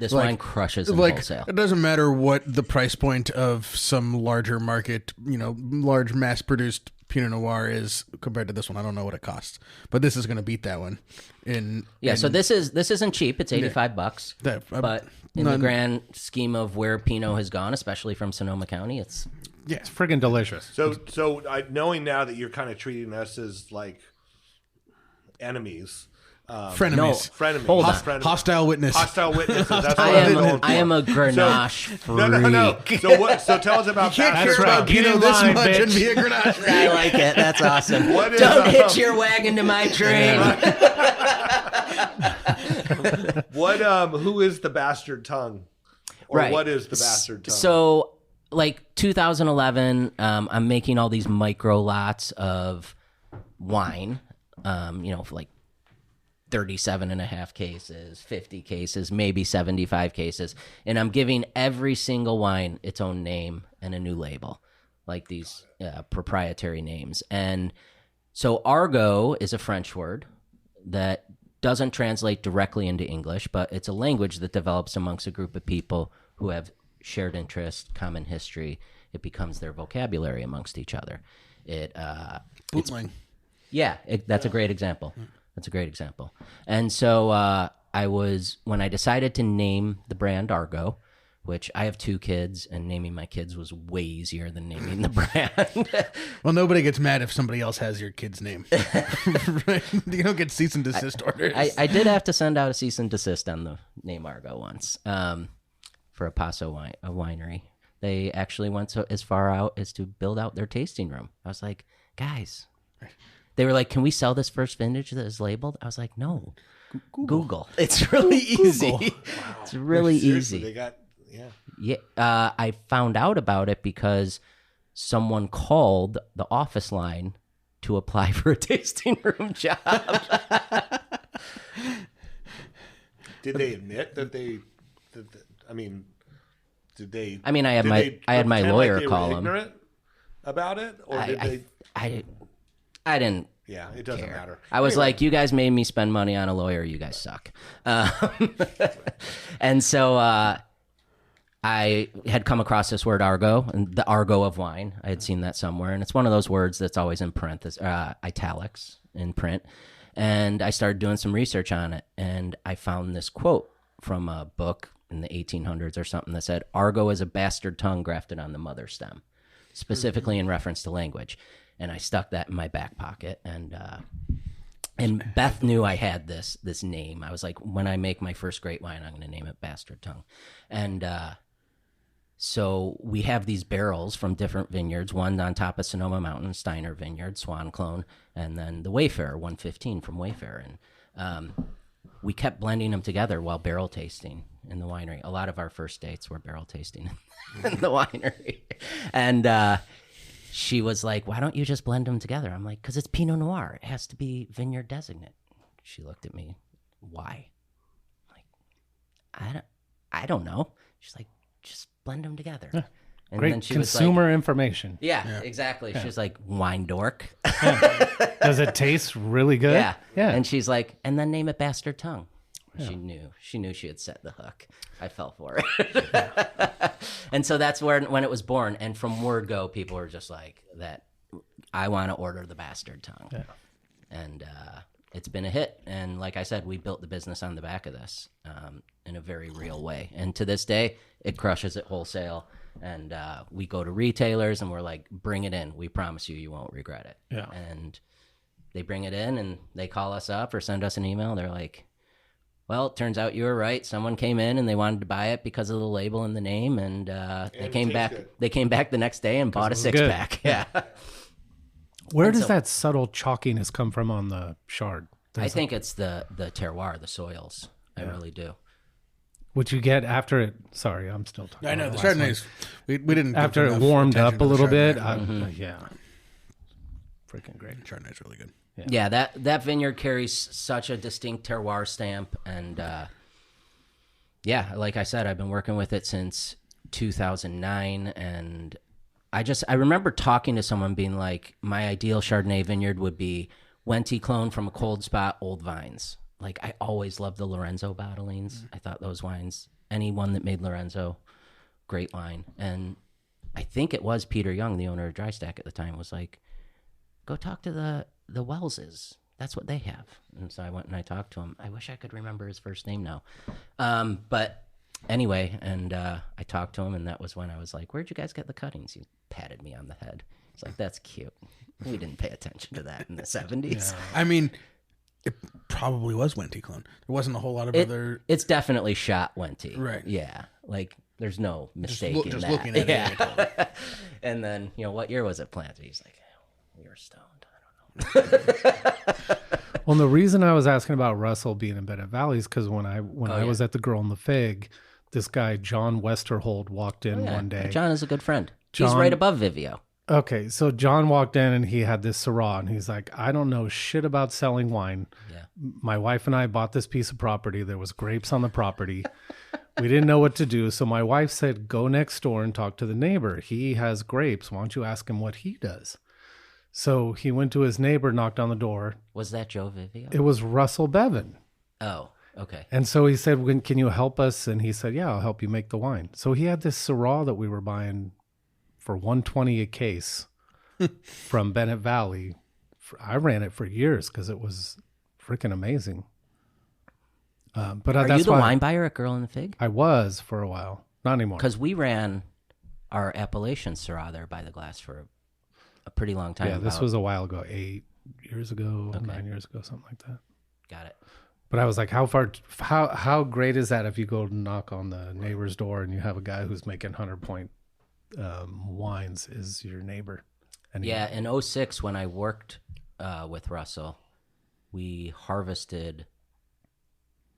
This wine crushes in wholesale. It doesn't matter what the price point of some larger market, large mass-produced Pinot Noir is compared to this one. I don't know what it costs, but this is going to beat that one. So this isn't cheap. It's $85, but in the grand scheme of where Pinot has gone, especially from Sonoma County, it's friggin' delicious. So knowing now that you're kind of treating us as like enemies. Frenemies. Frenemies. Hold on. Hostile witness. Hostile witnesses. That's what I I'm going for. am a Grenache freak. No. So tell us about Can't Bastard care right. about Get Pinot in this line, much bitch. and be a Grenache. I like it. That's awesome. Don't hitch your wagon to my train. Who is the Bastard Tongue? Or Right. what is the Bastard Tongue? So, 2011, I'm making all these micro lots of wine, for 37 and a half cases, 50 cases, maybe 75 cases. And I'm giving every single wine its own name and a new label, like these proprietary names. And so Argot is a French word that doesn't translate directly into English, but it's a language that develops amongst a group of people who have shared interest, common history. It becomes their vocabulary amongst each other. Bootling. That's a great example. That's a great example. And so when I decided to name the brand Argot, which I have 2 kids, and naming my kids was way easier than naming the brand. Well, nobody gets mad if somebody else has your kid's name. Right? You don't get cease and desist orders. I did have to send out a cease and desist on the name Argot once for a Paso winery. They actually went as far out as to build out their tasting room. I was like, guys... They were like, can we sell this first vintage that is labeled? I was like, no. Google. It's really easy. Wow. It's really easy. They got, I found out about it because someone called the office line to apply for a tasting room job. Did they admit that they? Did they? I mean, I had my lawyer call them. Ignorant about it, or did they? I didn't. Yeah, it doesn't matter. I was like, you guys made me spend money on a lawyer. You guys suck. And so I had come across this word Argot, and the Argot of wine. I had seen that somewhere, and it's one of those words that's always in parentheses, italics in print. And I started doing some research on it, and I found this quote from a book in the 1800s or something that said, Argot is a bastard tongue grafted on the mother stem, specifically in reference to language. And I stuck that in my back pocket, and Beth knew I had this name. I was like, when I make my first great wine, I'm going to name it Bastard Tongue. And so we have these barrels from different vineyards, one on top of Sonoma Mountain, Steiner Vineyard, Swan Clone, and then the Wayfarer, 115 from Wayfarer. And we kept blending them together while barrel tasting in the winery. A lot of our first dates were barrel tasting in the winery. And she was like, why don't you just blend them together? I'm like, because it's Pinot Noir. It has to be vineyard designate. She looked at me, why? I'm like, I don't know. She's like, just blend them together. Yeah. And Great then she consumer was like, information. yeah, exactly. She was like, wine dork. Does it taste really good? Yeah. Yeah. And she's like, and then name it Bastard Tongue. Yeah. She knew she had set the hook. I fell for it. And so that's when it was born. And from word go, people were just like, that I want to order the Bastard Tongue. Yeah. And it's been a hit. And like I said, we built the business on the back of this in a very real way. And to this day, it crushes at wholesale. And we go to retailers and we're like, bring it in. We promise you won't regret it. Yeah. And they bring it in and they call us up or send us an email. They're like, well, it turns out you were right. Someone came in and they wanted to buy it because of the label and the name. And they came back. Good. They came back the next day and bought a 6-pack. Yeah. Where does that subtle chalkiness come from on the Chard? I think it's the terroir, the soils. I really do. What you get after it? Sorry, I'm still talking. I know the Chardonnays. We didn't after it warmed up a little bit. Yeah, freaking great. Chardonnay's really good. Yeah, that vineyard carries such a distinct terroir stamp, and yeah, like I said, I've been working with it since 2009, and I remember talking to someone being like, my ideal Chardonnay vineyard would be Wente clone from a cold spot, old vines. Like, I always loved the Lorenzo bottlings. I thought those wines, anyone that made Lorenzo, great wine. And I think it was Peter Young, the owner of Dry Stack at the time, was like, go talk to the Welleses. That's what they have. And so I went and I talked to him. I wish I could remember his first name now. But anyway, and I talked to him, and that was when I was like, where'd you guys get the cuttings? He patted me on the head. He's like, that's cute. We didn't pay attention to that in the 70s. Yeah. I mean, it probably was Wente clone. There wasn't a whole lot of other... It's definitely shot Wente. Right. Yeah. Like, there's no mistake in just that. Looking at it. And then, what year was it planted? He's like, we were stoned. I don't know. Well, the reason I was asking about Russell being in Bennett Valley is because when I was at the Girl in the Fig, this guy, John Westerhold, walked in one day. John is a good friend. He's right above Vivio. Okay, so John walked in and he had this Syrah, and he's like, I don't know shit about selling wine. Yeah. My wife and I bought this piece of property. There was grapes on the property. We didn't know what to do. So my wife said, go next door and talk to the neighbor. He has grapes. Why don't you ask him what he does? So he went to his neighbor, knocked on the door. Was that Joe Vivio? It was Russell Bevan. Oh, okay. And so he said, can you help us? And he said, yeah, I'll help you make the wine. So he had this Syrah that we were buying for $120 a case from Bennett Valley. I ran it for years because it was freaking amazing. But Are you the wine buyer at Girl in the Fig? I was for a while. Not anymore. Because we ran our Appalachian Syrah there by the glass for a pretty long time. Yeah, this was a while ago, 8 years ago, 9 years ago, something like that. Got it. But I was like, how great is that if you go knock on the neighbor's door and you have a guy who's making 100-point wines is your neighbor? And yeah, in 2006 when I worked with Russell, we harvested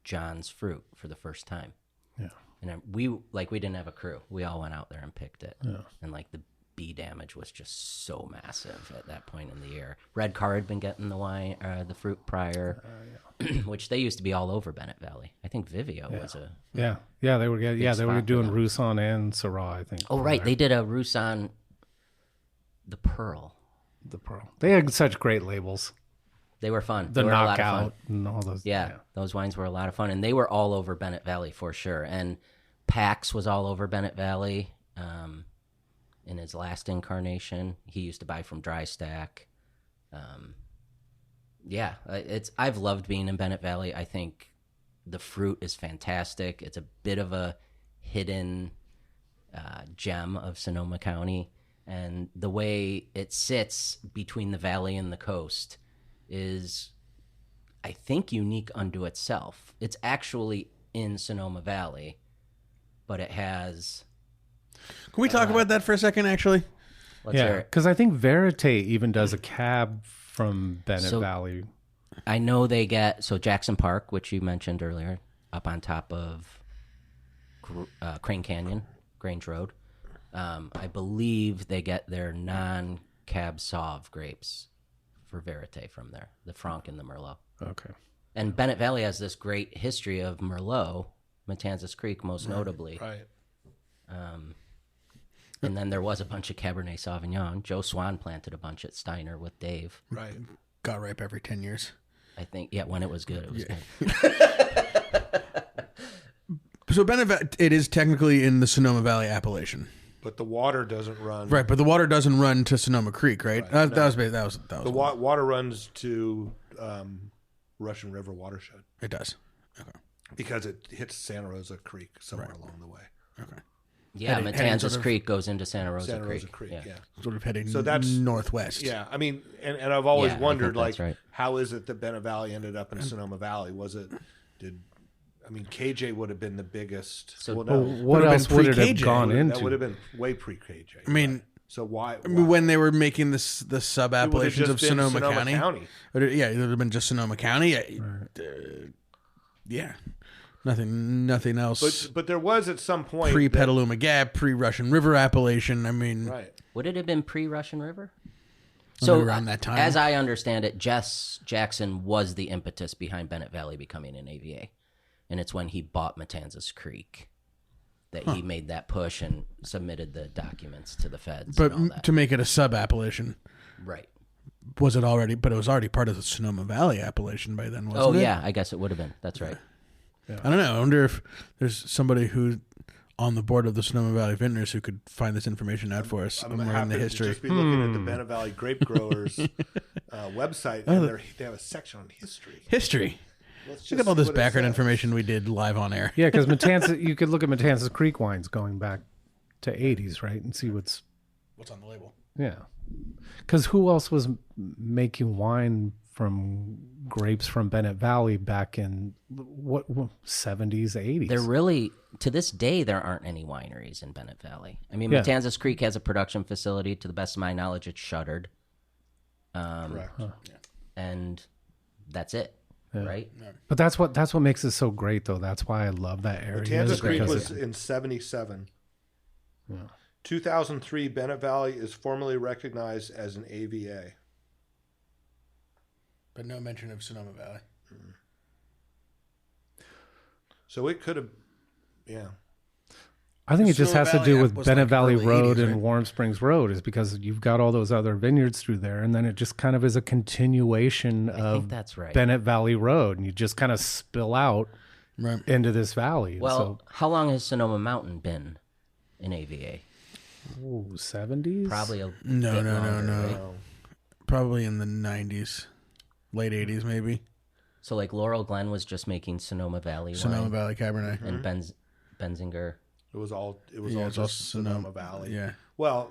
John's fruit for the first time. Yeah. And we didn't have a crew. We all went out there and picked it. Yeah. And the bee damage was just so massive at that point in the year. Red Car had been getting the wine, the fruit prior, which they used to be all over Bennett Valley. I think Vivio was a they were doing Roussan and Syrah, I think. Oh right, they did a Roussan, the Pearl. They had such great labels. They were fun. The they were Knockout a lot of fun. and all those. Yeah, those wines were a lot of fun, and they were all over Bennett Valley for sure. And Pax was all over Bennett Valley. In his last incarnation, he used to buy from Dry Stack. Yeah, I've loved being in Bennett Valley. I think the fruit is fantastic. It's a bit of a hidden gem of Sonoma County, and the way it sits between the valley and the coast is, I think, unique unto itself. It's actually in Sonoma Valley, but it has... Can we talk about that for a second, actually? Let's hear it. Because I think Verite even does a cab from Bennett Valley. I know they get... So Jackson Park, which you mentioned earlier, up on top of Crane Canyon, Grange Road. I believe they get their non-Cab Sauv grapes for Verite from there, the Franc and the Merlot. Okay. And Bennett Valley has this great history of Merlot, Matanzas Creek most notably. Right. And then there was a bunch of Cabernet Sauvignon. Joe Swan planted a bunch at Steiner with Dave. Right. Got ripe every 10 years. I think, when it was good, it was good. So Bennett, it is technically in the Sonoma Valley appellation. But the water doesn't run. Right, but the water doesn't run to Sonoma Creek, right? That was The water runs to Russian River watershed. It does. Okay. Because it hits Santa Rosa Creek somewhere along the way. Okay. Yeah, Heading Matanzas sort of- Creek goes into Santa Rosa Creek. Yeah. Sort of heading So that's northwest. Yeah, I mean, and I've always Yeah, I wondered, think that's like, right. how is it that Bennett Valley ended up in Sonoma Valley? KJ would have been the biggest. So- Well, Well, no, what have else been would it have pre-KJ. gone that into? would have been way pre-KJ. I mean, right? So why when they were making the sub it would have appellations just of been Sonoma County. Yeah, it would have been just Sonoma County. Yeah. Nothing else. But there was at some point Pre Petaluma Gap, pre Russian River appellation. I mean, right. Would it have been pre-Russian River? Maybe around that time. As I understand it, Jess Jackson was the impetus behind Bennett Valley becoming an AVA. And it's when he bought Matanzas Creek that he made that push and submitted the documents to the feds But and all that. to make it a sub appellation, Right. was it already? But it was already part of the Sonoma Valley appellation by then, wasn't it? Oh, yeah, I guess it would have been. That's right. I don't know. I wonder if there's somebody who on the board of the Sonoma Valley Vintners who could find this information out for us somewhere in the To history. just be looking at the Bennett Valley Grape Growers website, and they have a section on history. History. Let's Look at all this see what it background says. information we did live on air. Yeah, because you could look at Matanzas Creek wines going back to 80s, right? And see what's on the label. Yeah. Because who else was making wine from grapes from Bennett Valley back in what 70s, 80s? There really, to this day, there aren't any wineries in Bennett Valley. I mean, Yeah. Matanzas Creek has a production facility. To the best of my knowledge, it's shuttered. Correct. And that's it, right? But that's what makes it so great, though. That's why I love that area. Matanzas is Creek because was in 77. 2003, Bennett Valley is formally recognized as an AVA. But no mention of Sonoma Valley. So it could have, yeah. I think it just Sonoma has to Valley do with was Bennett like Valley early Road 80s, and right? Warm Springs Road is because you've got all those other vineyards through there, and then it just kind of is a continuation I of think that's right. Bennett Valley Road, and you just kind of spill out Right. into this valley. Well, how long has Sonoma Mountain been in AVA? so, 70s? Probably a No, bit no, longer, no. right? Probably in the 90s, late 80s maybe. So like Laurel Glen was just making Sonoma Valley Sonoma wine, Valley Cabernet. and Benzinger. It was all it's just all Sonoma Valley. Yeah. Well,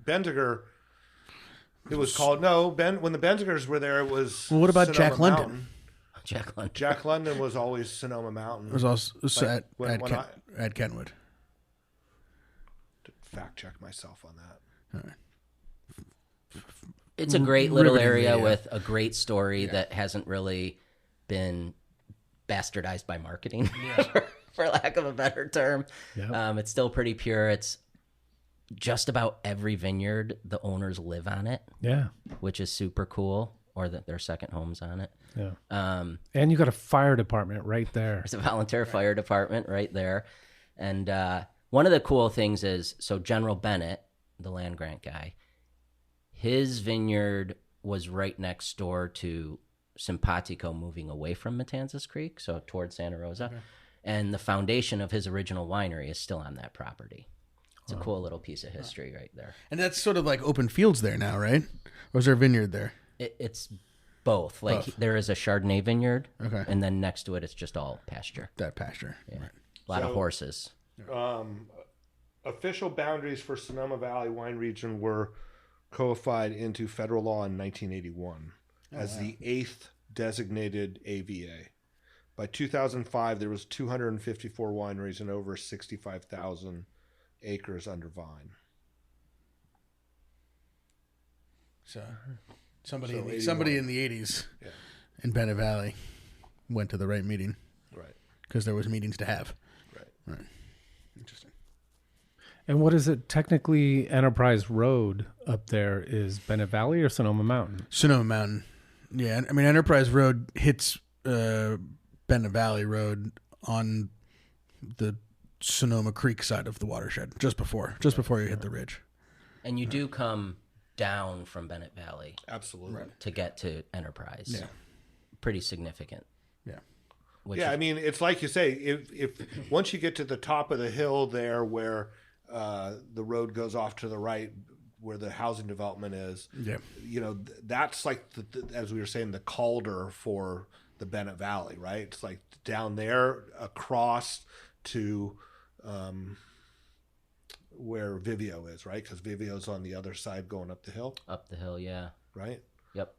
Benziger, it was called, when the Benzigers were there, it was Well, what about Sonoma Jack London? Mountain. Jack London. Jack London was always Sonoma Mountain. It was also Like, when at Kentwood. Fact check myself on that. It's a great little Riveting area video. with a great story that hasn't really been bastardized by marketing, for lack of a better term. Yeah. It's still pretty pure. It's just about every vineyard, the owners live on it, Yeah. which is super cool, or that their second homes on it. Yeah. And you got a fire department right there. There's a volunteer fire department right there. And one of the cool things is, so General Bennett, the land grant guy, his vineyard was right next door to Simpatico moving away from Matanzas Creek, so towards Santa Rosa. Okay. And the foundation of his original winery is still on that property. It's a cool little piece of history right there. And that's sort of like open fields there now, right? Or is there a vineyard there? It's Both. Like there is a Chardonnay vineyard, Okay. and then next to it, it's just all pasture. That pasture. Yeah. Right. A lot of horses. Official boundaries for Sonoma Valley wine region were codified into federal law in 1981 as the 8th designated AVA. By 2005, there was 254 wineries and over 65,000 acres under vine. So somebody So in the 80s in Bennett Valley went to the right meeting. Right. Because there was meetings to have. Right. Interesting. And what is it technically? Enterprise Road up there is Bennett Valley or Sonoma Mountain? Sonoma Mountain. Yeah, I mean Enterprise Road hits Bennett Valley Road on the Sonoma Creek side of the watershed, just before you hit the ridge. And you do come down from Bennett Valley. Absolutely. To get to Enterprise. Yeah. Pretty significant. Yeah. I mean, it's like you say, if once you get to the top of the hill there where the road goes off to the right, where the housing development is, that's like, as we were saying, the Calder for the Bennett Valley, right? It's like down there across to where Vivio is, right? Because Vivio's on the other side going up the hill. Up the hill, yeah. Right? Yep.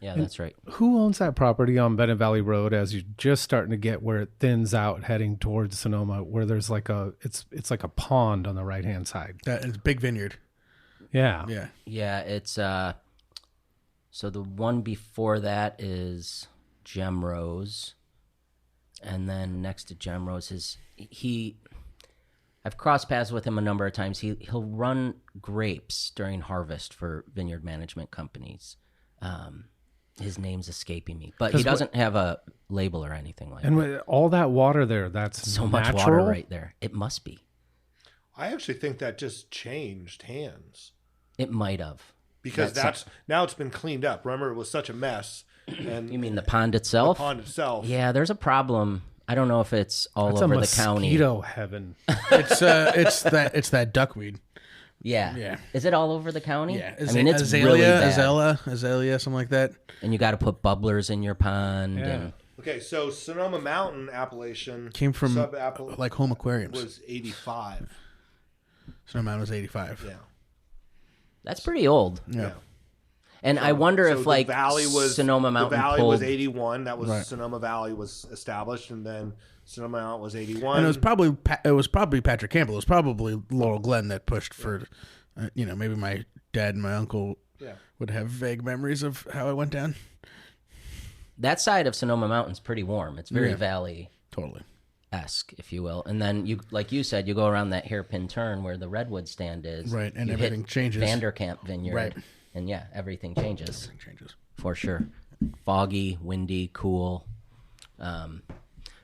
Yeah, that's right. Who owns that property on Bennett Valley Road as you're just starting to get where it thins out heading towards Sonoma, where there's like it's like a pond on the right hand side? It's Big Vineyard. Yeah. Yeah. Yeah, it's so the one before that is Gem Rose. And then next to Gem Rose is I've crossed paths with him a number of times. He'll run grapes during harvest for vineyard management companies. His name's escaping me, but he doesn't have a label or anything like that. And with all that water there, that's So natural? much water right there. It must be. I actually think that just changed hands. It might have. Because now it's been cleaned up. Remember, it was such a mess. And You mean the pond itself? the pond itself. Yeah, there's a problem. I don't know if it's all That's over a the county. mosquito heaven. It's that duckweed. Yeah. Yeah. Is it all over the county? Yeah. I mean, it's really bad. Azalea, something like that. And you got to put bubblers in your pond. Yeah. And Okay, so Sonoma Mountain appellation Came from sub-appell- like home aquariums. was 85. Sonoma Mountain was 85. Yeah. that's pretty old. Yeah. And I wonder So if the like Valley was Sonoma Mountain The Valley pulled, was 81. That was Right. Sonoma Valley was established, and then Sonoma Mountain was 81. And it was probably Patrick Campbell. It was probably Laurel Glen that pushed for, maybe my dad and my uncle would have vague memories of how it went down. that side of Sonoma Mountain's pretty warm. It's very Yeah. valley-esque, Totally. if you will. And then you, like you said, you go around that hairpin turn where the redwood stand is. Right, and you everything hit changes. Vanderkamp Vineyard. Right. And yeah, everything changes. Everything changes. For sure. Foggy, windy, cool.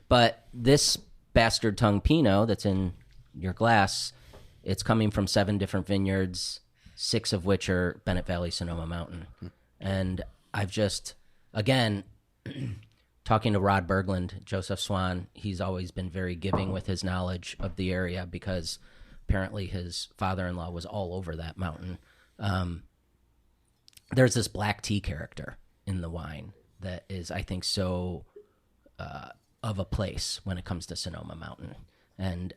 But this bastard tongue Pinot that's in your glass, it's coming from 7 different vineyards, 6 of which are Bennett Valley, Sonoma Mountain. And I've just, again, talking to Rod Berglund, Joseph Swan, he's always been very giving with his knowledge of the area because apparently his father-in-law was all over that mountain. There's this black tea character in the wine that is, I think, so of a place when it comes to Sonoma Mountain. And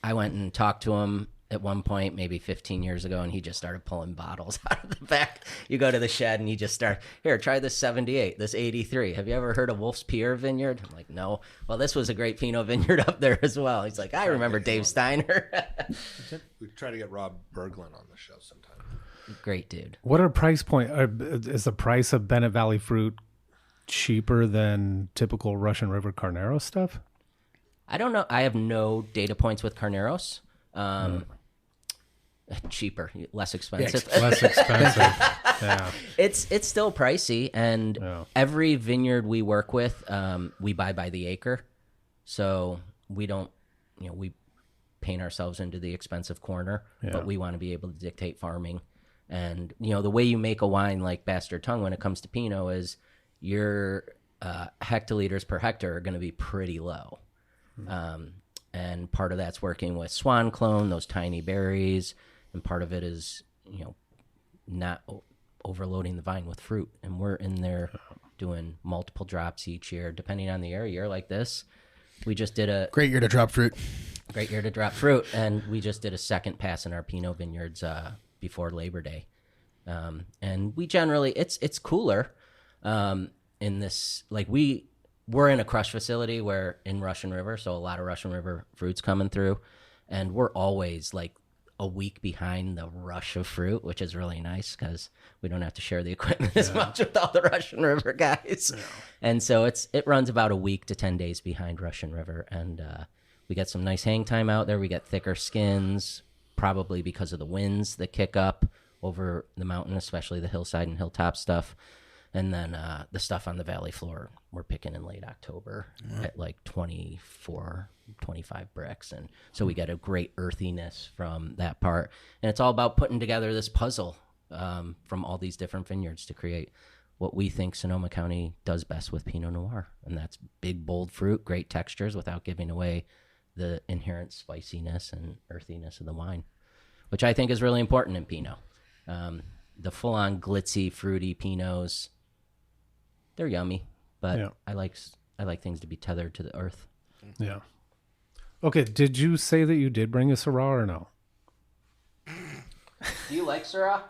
I went and talked to him at one point, maybe 15 years ago, and he just started pulling bottles out of the back. You go to the shed and he just started, here, try this 78, this 83. Have you ever heard of Wolf's Pier Vineyard? I'm like, no. Well, this was a great Pinot vineyard up there as well. He's like, I remember Dave Steiner. We try to get Rob Berglund on the show sometime. Great dude. What are price point? Is the price of Bennett Valley fruit cheaper than typical Russian River Carnero stuff? I don't know. I have no data points with Carneros. Cheaper, less expensive. Less expensive. Yeah. It's still pricey, and every vineyard we work with, we buy by the acre. So we don't, we paint ourselves into the expensive corner, but we want to be able to dictate farming. And, the way you make a wine like Bastard Tongue when it comes to Pinot is your hectoliters per hectare are going to be pretty low. And part of that's working with Swan Clone, those tiny berries, and part of it is, not overloading the vine with fruit. And we're in there doing multiple drops each year, depending on the area. Year like this, we just did a Great year to drop fruit. great year to drop fruit, and we just did a second pass in our Pinot vineyards before Labor Day. And we generally, it's cooler in this, like we're in a crush facility where in Russian River, so a lot of Russian River fruits coming through, and we're always like a week behind the rush of fruit, which is really nice because we don't have to share the equipment as much with all the Russian River guys. Yeah. And so it runs about a week to 10 days behind Russian River, and we get some nice hang time out there. We get thicker skins, probably because of the winds that kick up over the mountain, especially the hillside and hilltop stuff. And then the stuff on the valley floor, we're picking in late October at like 24, 25 bricks. And so we get a great earthiness from that part. And it's all about putting together this puzzle from all these different vineyards to create what we think Sonoma County does best with Pinot Noir. And that's big, bold fruit, great textures without giving away the inherent spiciness and earthiness of the wine, which I think is really important in Pinot. The full-on glitzy, fruity Pinots, they're yummy, but I like things to be tethered to the earth. Yeah. Okay, did you say that you did bring a Syrah or no? Do you like Syrah?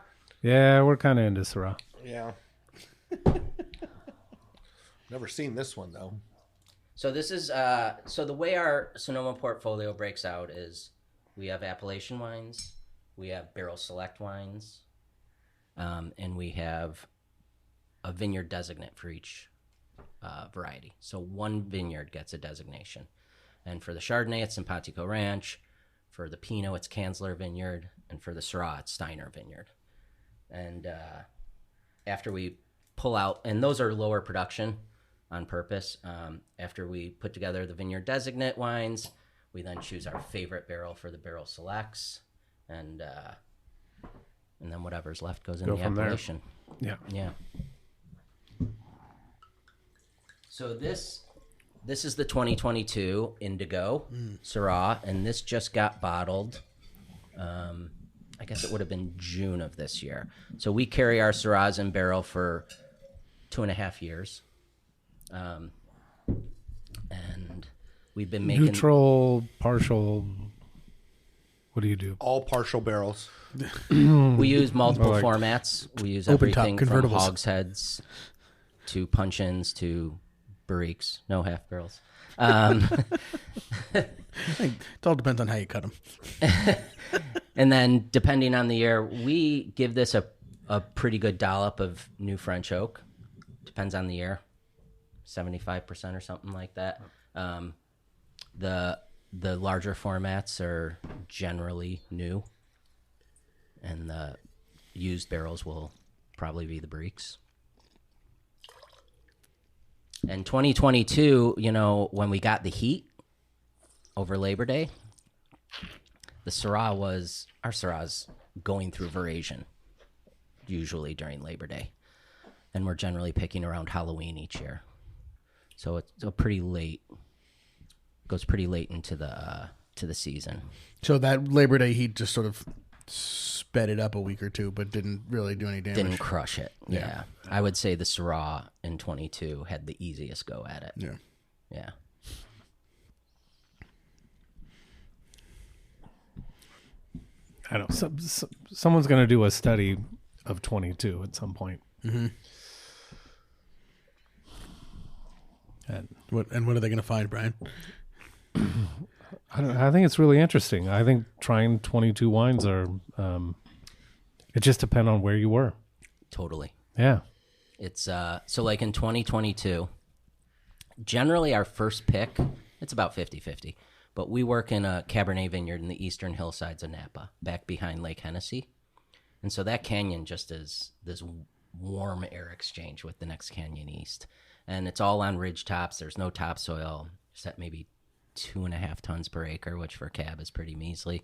Yeah, we're kind of into Syrah. Yeah. Never seen this one though. So this is so the way our Sonoma portfolio breaks out is we have appellation wines, we have barrel select wines, and we have a vineyard designate for each variety. So one vineyard gets a designation. And for the Chardonnay, it's Simpatico Ranch. For the Pinot, it's Kanzler Vineyard. And for the Syrah, it's Steiner Vineyard. And after we pull out, and those are lower production on purpose. After we put together the vineyard designate wines, we then choose our favorite barrel for the barrel selects. And then whatever's left goes in the appellation. Yeah. Yeah. So this is the 2022 Indigo Syrah, and this just got bottled. I guess it would have been June of this year. So we carry our Syrahs in barrel for 2.5 years, and we've been making neutral, partial. What do you do? All partial barrels. We use multiple formats. We use everything from convertibles. hogsheads to punch-ins to barriques. No half barrels. It all depends on how you cut them. And then depending on the year, we give this a pretty good dollop of new French oak. Depends on the year, 75% or something like that. The larger formats are generally new, and the used barrels will probably be the barriques. And 2022, when we got the heat over Labor Day, our Syrah's going through veraison, usually during Labor Day. And we're generally picking around Halloween each year. So it's goes pretty late into the season. So that Labor Day heat just sort of sped it up a week or two, but didn't really do any damage. Didn't crush it. Yeah. I would say the Syrah in 22 had the easiest go at it. Yeah. Yeah. I don't know. Someone's going to do a study of 22 at some point. Mm-hmm. And what are they going to find, Brian? I think it's really interesting. I think trying 22 wines are, it just depends on where you were. Totally. Yeah. It's so like in 2022, generally our first pick, it's about 50-50. But we work in a Cabernet vineyard in the eastern hillsides of Napa, back behind Lake Hennessy. And so that canyon just is this warm air exchange with the next canyon east. And it's all on ridge tops. There's no topsoil. It's at maybe 2.5 tons per acre, which for cab is pretty measly.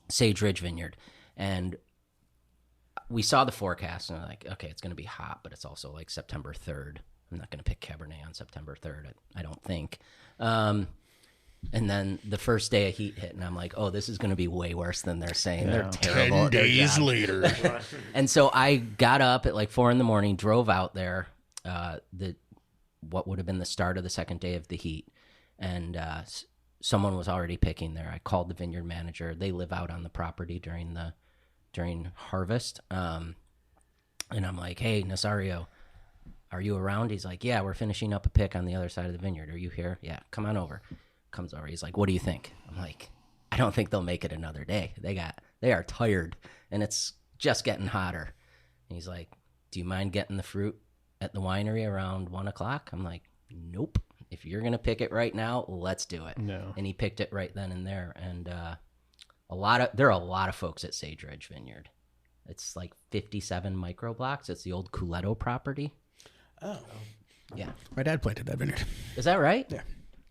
Sage Ridge Vineyard. And we saw the forecast and we're like, okay, it's going to be hot, but it's also like September 3rd. I'm not going to pick Cabernet on September 3rd, I don't think. And then the first day of heat hit, and I'm like, oh, this is going to be way worse than they're saying. They're terrible. 10 days later. And so I got up at like 4 a.m, drove out there, what would have been the start of the second day of the heat. And someone was already picking there. I called the vineyard manager. They live out on the property during harvest. And I'm like, hey, Nazario, are you around? He's like, yeah, we're finishing up a pick on the other side of the vineyard. Are you here? Yeah, come on over. Comes over. He's like, what do you think? I'm like, I don't think they'll make it another day. They are tired, and it's just getting hotter. And he's like, do you mind getting the fruit at the winery around 1 o'clock? I'm like, nope. If you're going to pick it right now, let's do it. No. And he picked it right then and there. And there are a lot of folks at Sage Ridge Vineyard. It's like 57 micro blocks. It's the old Culetto property. Oh. Yeah. My dad planted that vineyard. Is that right? Yeah.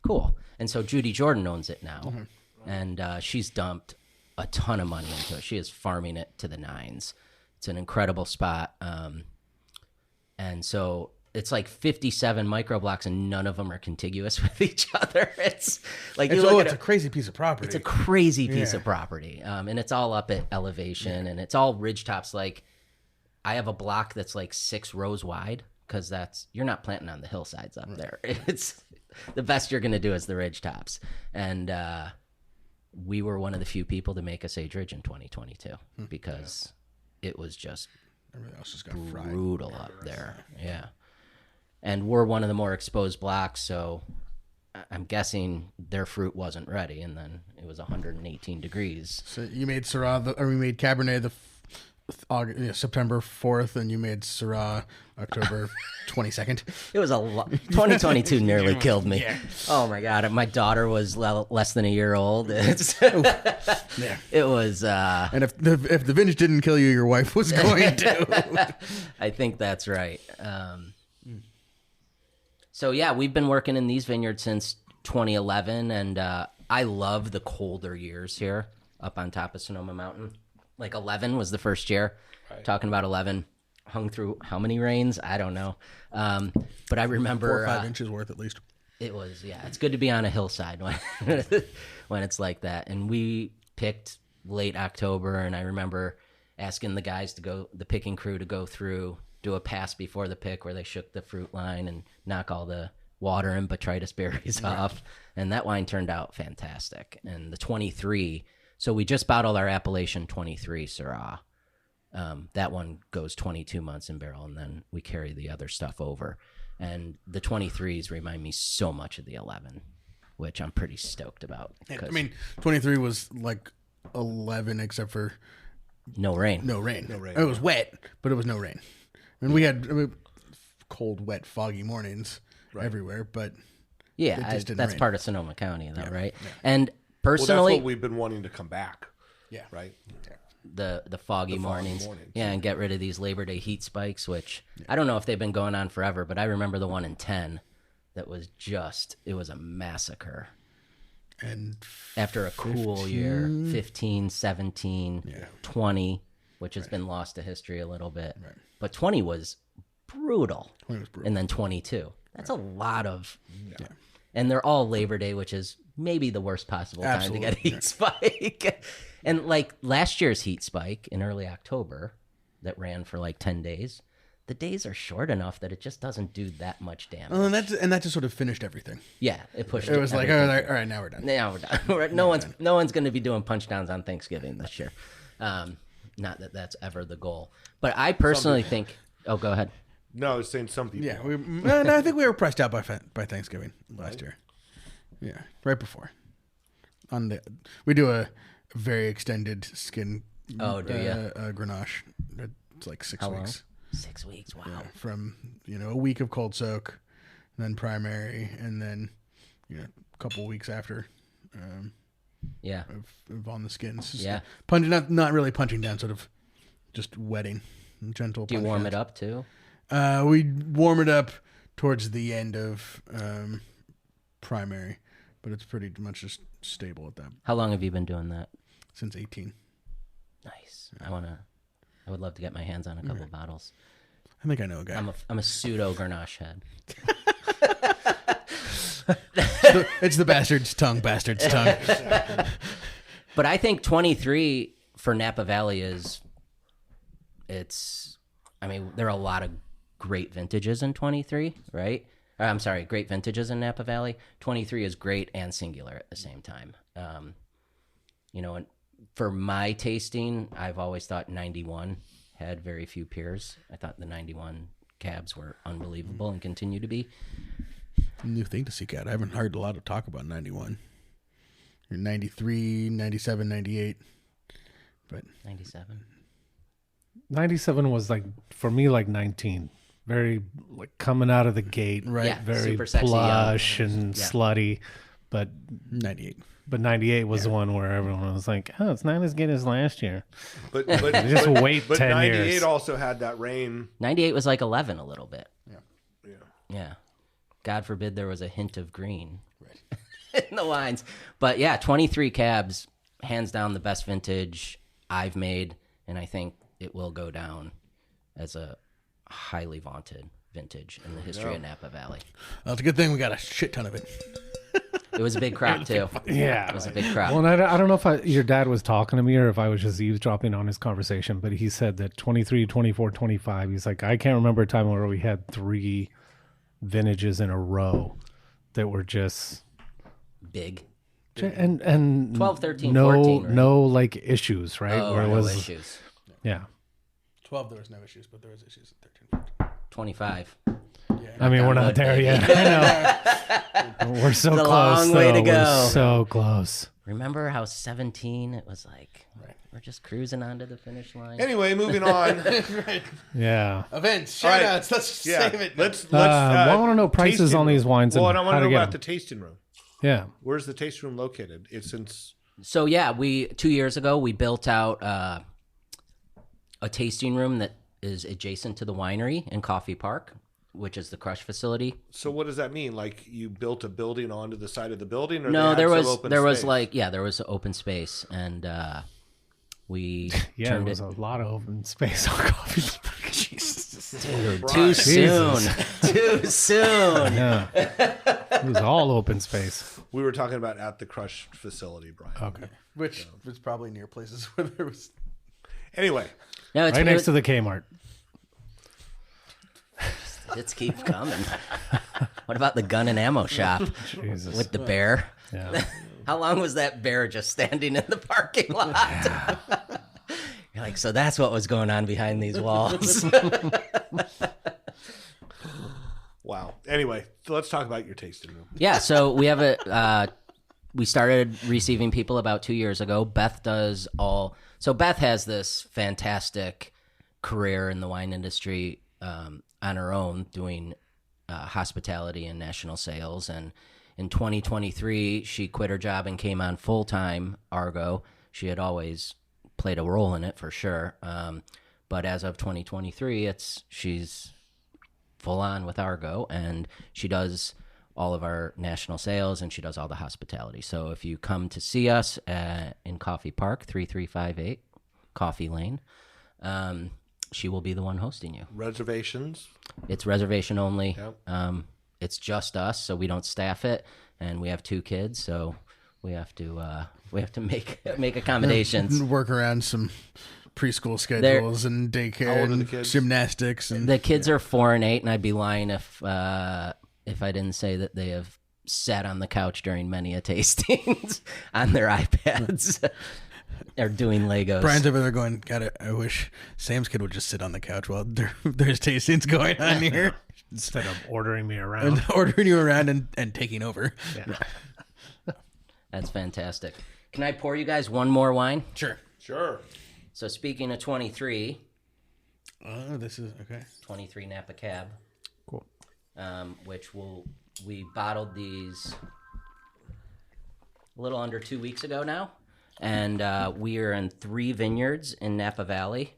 Cool. And so Judy Jordan owns it now. And she's dumped a ton of money into it. She is farming it to the nines. It's an incredible spot. And so it's like 57 micro blocks, and none of them are contiguous with each other. It's like It's a crazy piece of property. It's a crazy piece of property. And it's all up at elevation, and it's all ridge tops. Like, I have a block that's like 6 rows wide, because you're not planting on the hillsides up there. It's the best you're going to do is the ridge tops. And we were one of the few people to make a Sage Ridge in 2022 because it was just Everything else just got fried. brutal up there. Yeah. And we're one of the more exposed blocks, so I'm guessing their fruit wasn't ready, and then it was 118 degrees. So you made Syrah, or we made Cabernet September 4th, and you made Syrah October 22nd. It was a lot. 2022 nearly killed me. Yeah. Oh my God. My daughter was less than a year old. Yeah. It was. And if the vintage didn't kill you, your wife was going to. I think that's right. So yeah, we've been working in these vineyards since 2011, and I love the colder years here up on top of Sonoma Mountain. Like 11 was the first year. Right. Talking about 11, hung through how many rains? I don't know. But I remember 4 or 5 inches worth at least. It was, yeah. It's good to be on a hillside when it's like that. And we picked late October, and I remember asking the guys the picking crew to go through, do a pass before the pick where they shook the fruit line and knock all the water and botrytis berries off. And that wine turned out fantastic. And the 23, so we just bottled our Appellation 23 Syrah. That one goes 22 months in barrel, and then we carry the other stuff over. And the 23s remind me so much of the 11, which I'm pretty stoked about. I mean, 23 was like 11 except for no rain. No rain. It was wet, but it was no rain. And we had cold, wet, foggy mornings everywhere, but yeah, it just didn't that's rain. part of Sonoma County, though, right? Yeah. And personally, well, that's what we've been wanting to come back. Yeah, right. Yeah. The foggy mornings. Yeah, and get rid of these Labor Day heat spikes, which I don't know if they've been going on forever, but I remember the one in 10 that was it was a massacre. And after a cool year, 15, 17, 20, which has been lost to history a little bit. Right. But 20 was brutal. And then 22. That's a lot of... Yeah. And they're all Labor Day, which is maybe the worst possible time to get a heat spike. And like last year's heat spike in early October that ran for like 10 days, the days are short enough that it just doesn't do that much damage. Well, and that just sort of finished everything. Yeah, it pushed it. Was like, all right, now we're done. Now we're done. No one's going to be doing punch downs on Thanksgiving this year. Not that that's ever the goal. But I personally think... Oh, go ahead. No, I was saying some people. Yeah, no, I think we were pressed out by Thanksgiving last year. Yeah, right before. We do a very extended skin. Oh, do you? Grenache. It's like 6 How weeks. Long? 6 weeks. Wow. Yeah, from a week of cold soak, then primary, and then a couple weeks after. Of on the skins. Yeah. Not really punching down, sort of just wetting. Gentle. Do you warm it up too? We warm it up towards the end of primary, but it's pretty much just stable at that. How long have you been doing that? Since 18. Nice. I would love to get my hands on a couple bottles. I think I know a guy. I'm a pseudo Grenache head. It's the bastard's tongue. But I think 23 for Napa Valley there are a lot of great vintages in 23, right? I'm sorry, great vintages in Napa Valley. 23 is great and singular at the same time. And for my tasting, I've always thought 91 had very few peers. I thought the 91 cabs were unbelievable and continue to be. New thing to seek out. I haven't heard a lot of talk about 91. You're 93, 97, 98. But 97. 97 was for me 19. Very coming out of the gate, right? Yeah, very super sexy, plush and slutty. But 98. But 98 was the one where everyone was like, "Oh, it's not as good as last year." But just wait 10 98 years. also had that rain. 98 was 11 a little bit. Yeah. Yeah. God forbid there was a hint of green in the wines. But yeah, 23 cabs, hands down the best vintage I've made, and I think it will go down as a highly vaunted vintage in the history of Napa Valley. Well, it's a good thing we got a shit ton of it. It was a big crop too. Yeah, it was a big crop. Well, and I don't know if your dad was talking to me or if I was just eavesdropping on his conversation, but he said that 23, 24, 25, he's like, I can't remember a time where we had 3 vintages in a row that were just big. And 12, 13, no, 14, right? no issues, right? Oh, where it no was, issues. Yeah. 12, there was no issues, but there was issues at 13. 25. I mean, we're not there yet. I know. We're so It's a close. long way to though. go. We're so close. Remember how 17, it was we're just cruising onto the finish line. Anyway, moving on. Yeah. Events, All right. shout-outs. Let's save it. Let's I want to know prices tasting on these room. wines. Well, and and I how want to to know get about the them. tasting room. Yeah. Where's the tasting room located? So yeah, 2 years ago we built out a tasting room that is adjacent to the winery in Coffee Park, which is the crush facility. So what does that mean? Like you built a building onto the side of the building, or No, they there had was some open there was space? there was open space, and we Yeah, there turned was it. a lot of open space on Coffee Park. Jesus. Dude, Brian. too soon. Jesus. Too soon. Yeah. It was all open space. We were talking about at the crush facility, Brian. Okay. Which was probably near places where there was... Anyway, No, it's Right next to the Kmart. It's keep coming. What about the gun and ammo shop Jesus. with the bear? Yeah. How long was that bear just standing in the parking lot? You're like, so that's what was going on behind these walls. wow. Anyway, so let's talk about your tasting room. Yeah, so we have we started receiving people about 2 years ago. Beth does so Beth has this fantastic career in the wine industry on her own, doing hospitality and national sales. And in 2023, she quit her job and came on full-time Argot. She had always played a role in it for sure. But as of 2023, she's full on with Argot, and she does all of our national sales, and she does all the hospitality. So if you come to see us in Coffee Park, 3358 Coffee Lane, she will be the one hosting you. Reservations. It's reservation only. Yep. It's just us, so we don't staff it, and we have 2 kids, so we have to make accommodations. Work around some preschool schedules and daycare How old are the and kids? gymnastics. And The kids are 4 and 8, and I'd be lying if I didn't say that they have sat on the couch during many a tastings on their iPads or doing Legos. Brian's over there going, God, I wish Sam's kid would just sit on the couch while there's tastings going on here. Instead of ordering me around. And ordering you around and taking over. Yeah. That's fantastic. Can I pour you guys one more wine? Sure. So speaking of 23, Oh, this is okay. 23 Napa Cab. Cool. Which we bottled these a little under 2 weeks ago now, and we are in 3 vineyards in Napa Valley.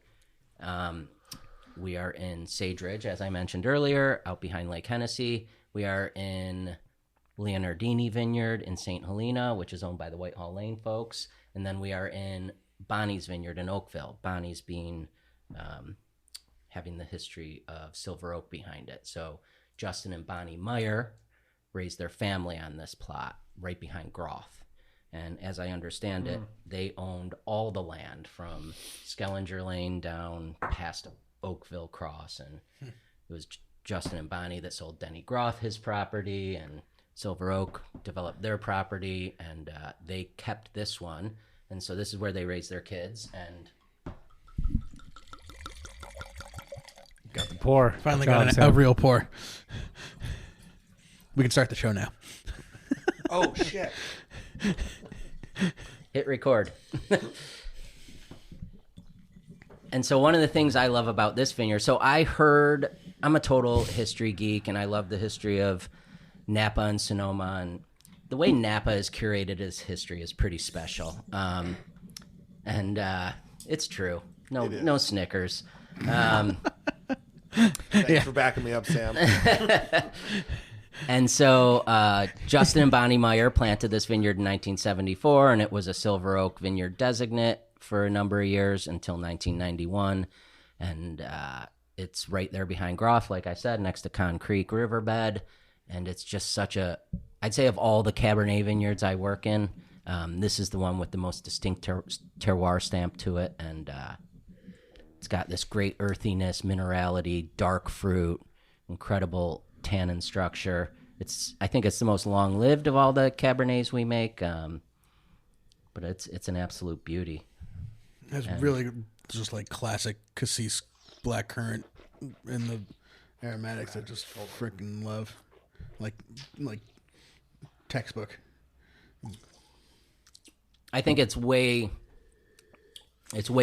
We are in Sage Ridge, as I mentioned earlier, out behind Lake Hennessy. We are in Leonardini Vineyard in St. Helena, which is owned by the Whitehall Lane folks, and then we are in Bonnie's Vineyard in Oakville. Bonnie's being having the history of Silver Oak behind it. So Justin and Bonnie Meyer raised their family on this plot right behind Groth. And as I understand it, they owned all the land from Skellinger Lane down past Oakville Cross. And it was Justin and Bonnie that sold Denny Groth his property, and Silver Oak developed their property, and they kept this one. And so this is where they raised their kids. And Got the pour. Finally got a real pour. We can start the show now. Oh, shit. hit record. And so one of the things I love about this vineyard, so I'm a total history geek, and I love the history of Napa and Sonoma, and the way Napa is curated as history is pretty special. And it's true. No Snickers. Thanks for backing me up, Sam. And so Justin and Bonnie Meyer planted this vineyard in 1974, and it was a Silver Oak Vineyard designate for a number of years until 1991. And it's right there behind Groth, like I said, next to Con Creek Riverbed. And it's just I'd say of all the Cabernet vineyards I work in, this is the one with the most distinct terroir stamp to it. And it's got this great earthiness, minerality, dark fruit, incredible tannin structure. I think it's the most long-lived of all the Cabernets we make, but it's an absolute beauty. It's really just like classic cassis blackcurrant and the aromatics I just freaking love, like textbook. I think it's way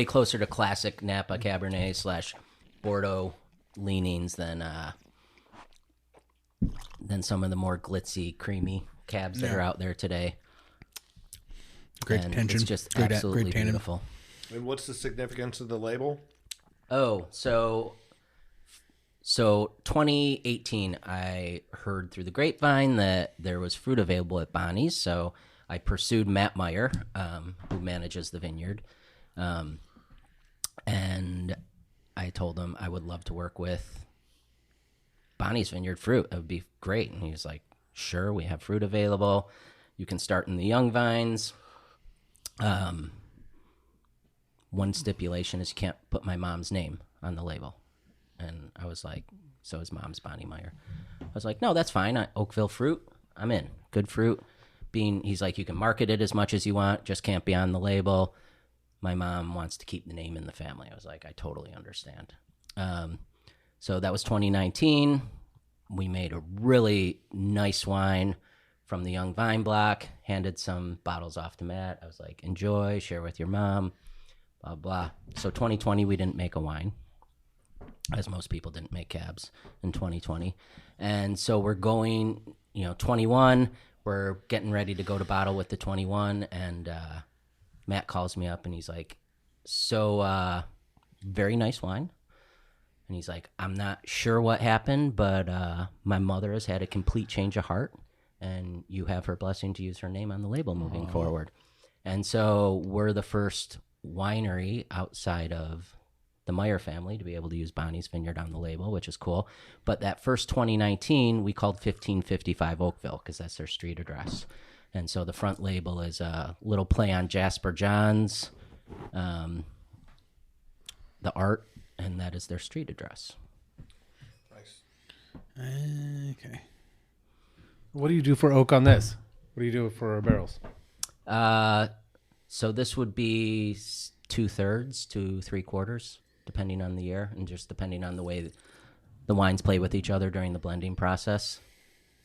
closer to classic Napa Cabernet / Bordeaux leanings than some of the more glitzy, creamy cabs that are out there today. Great and tension. It's just great, absolutely great tannin. beautiful. And what's the significance of the label? Oh, so 2018, I heard through the grapevine that there was fruit available at Bonnie's, so I pursued Matt Meyer, who manages the vineyard, and I told him I would love to work with Bonnie's Vineyard fruit. That would be great. And he was like, sure, we have fruit available. You can start in the young vines. One stipulation is you can't put my mom's name on the label. And I was like, so his mom's Bonnie Meyer. I was like, no, that's fine. Oakville fruit, I'm in. Good fruit. He's like, you can market it as much as you want, just can't be on the label. My mom wants to keep the name in the family. I was like, I totally understand. So that was 2019. We made a really nice wine from the young vine block, handed some bottles off to Matt. I was like, enjoy, share with your mom, blah, blah. So 2020, we didn't make a wine, as most people didn't make cabs in 2020. And so we're going, 21, we're getting ready to go to bottle with the 21. And Matt calls me up and he's like, so very nice wine. And he's like, I'm not sure what happened, but my mother has had a complete change of heart, and you have her blessing to use her name on the label moving forward. And so we're the first winery outside of the Meyer family to be able to use Bonnie's Vineyard on the label, which is cool. But that first 2019, we called 1555 Oakville because that's their street address. And so the front label is a little play on Jasper Johns, the art, and that is their street address. Nice. Okay. What do you do for oak on this? What do you do for barrels? So this would be 2/3 to 3/4, depending on the year, and just depending on the way the wines play with each other during the blending process.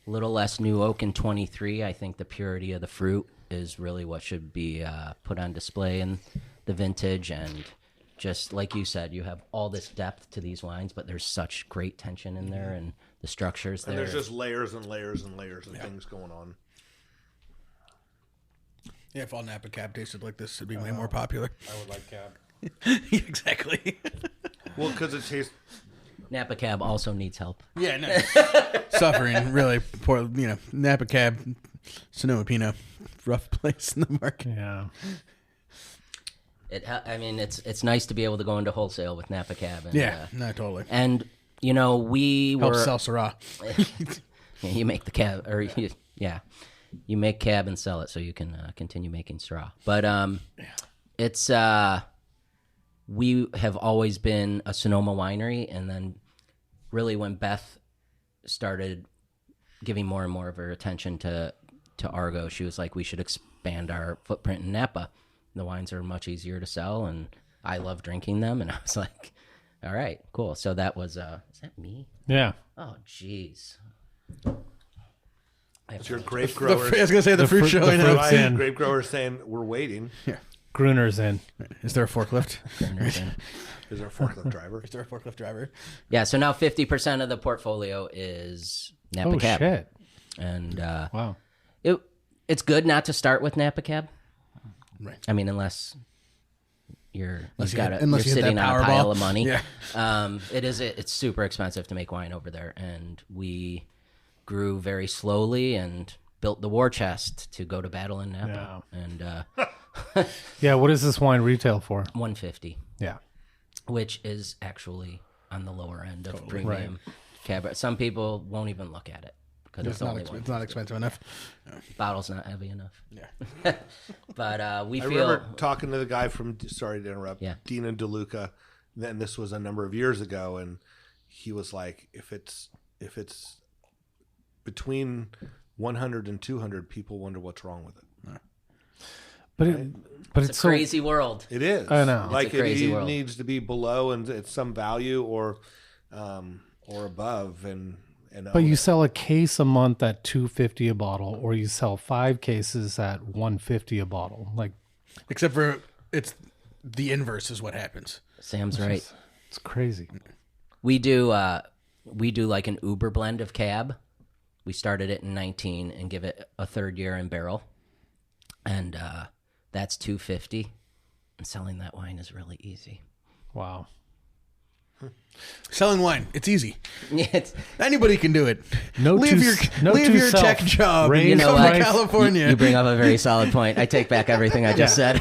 A little less new oak in 23. I think the purity of the fruit is really what should be put on display in the vintage. And just like you said, you have all this depth to these wines, but there's such great tension in there, and the structures there. And there's just layers and layers and layers of things going on. Yeah, if all Napa Cab tasted like this, it'd be way more popular. I would like cab. Exactly. Well, because it tastes... Napa Cab also needs help. Yeah, no. Suffering really poor. Napa Cab, Sonoma Pinot, rough place in the market. Yeah. It's nice to be able to go into wholesale with Napa Cab. And, Yeah, no, totally. And we Helps were sell Syrah. You make the cab, or you make cab and sell it so you can continue making straw. But it's we have always been a Sonoma winery, and then really when Beth started giving more and more of her attention to Argot, she was like, we should expand our footprint in Napa. The wines are much easier to sell, and I love drinking them. And I was like, all right, cool. So that was, is that me? Yeah. Oh, jeez. It's your grape growers. I was going to say the fruit showing fruit's up. in. Grape growers saying, we're waiting. Yeah. Gruner's in. Is there a forklift? Is there a forklift driver? Is there a forklift driver? Yeah, so now 50% of the portfolio is Napa Cab. Shit. And Wow. it's good not to start with Napa Cab. Right. I mean, unless you're Unless you're you hit sitting that on a pile Powerball. of money. Yeah. It's super expensive to make wine over there, and we grew very slowly and built the war chest to go to battle in Napa. And Yeah, what is this wine retail for? $150, Yeah. which is actually on the lower end of premium Cab. Some people won't even look at it because it's only It's not expensive enough. bottle's not heavy enough. Yeah. But we I feel remember talking to the guy from, sorry to interrupt, Yeah. Dina DeLuca. Then this was a number of years ago, and he was like, if it's between 100 and 200, people wonder what's wrong with it. But it's a crazy world. It is. I know. Like It's a crazy it world. needs to be below, and it's some value or above, and But you sell a case a month at $2.50 a bottle, or you sell 5 cases at $1.50 a bottle. Like, Except for it's the inverse is what happens. Sam's right. it's crazy. We do like an Uber blend of Cab. We started it in 19 and give it a third year in barrel, and that's $2.50. And selling that wine is really easy. Wow. Selling wine, it's easy. It's, Anybody can do it. Note leave to- your note leave to your self, tech job and raise You know come what? to California. you bring up a very solid point. I take back everything I just said.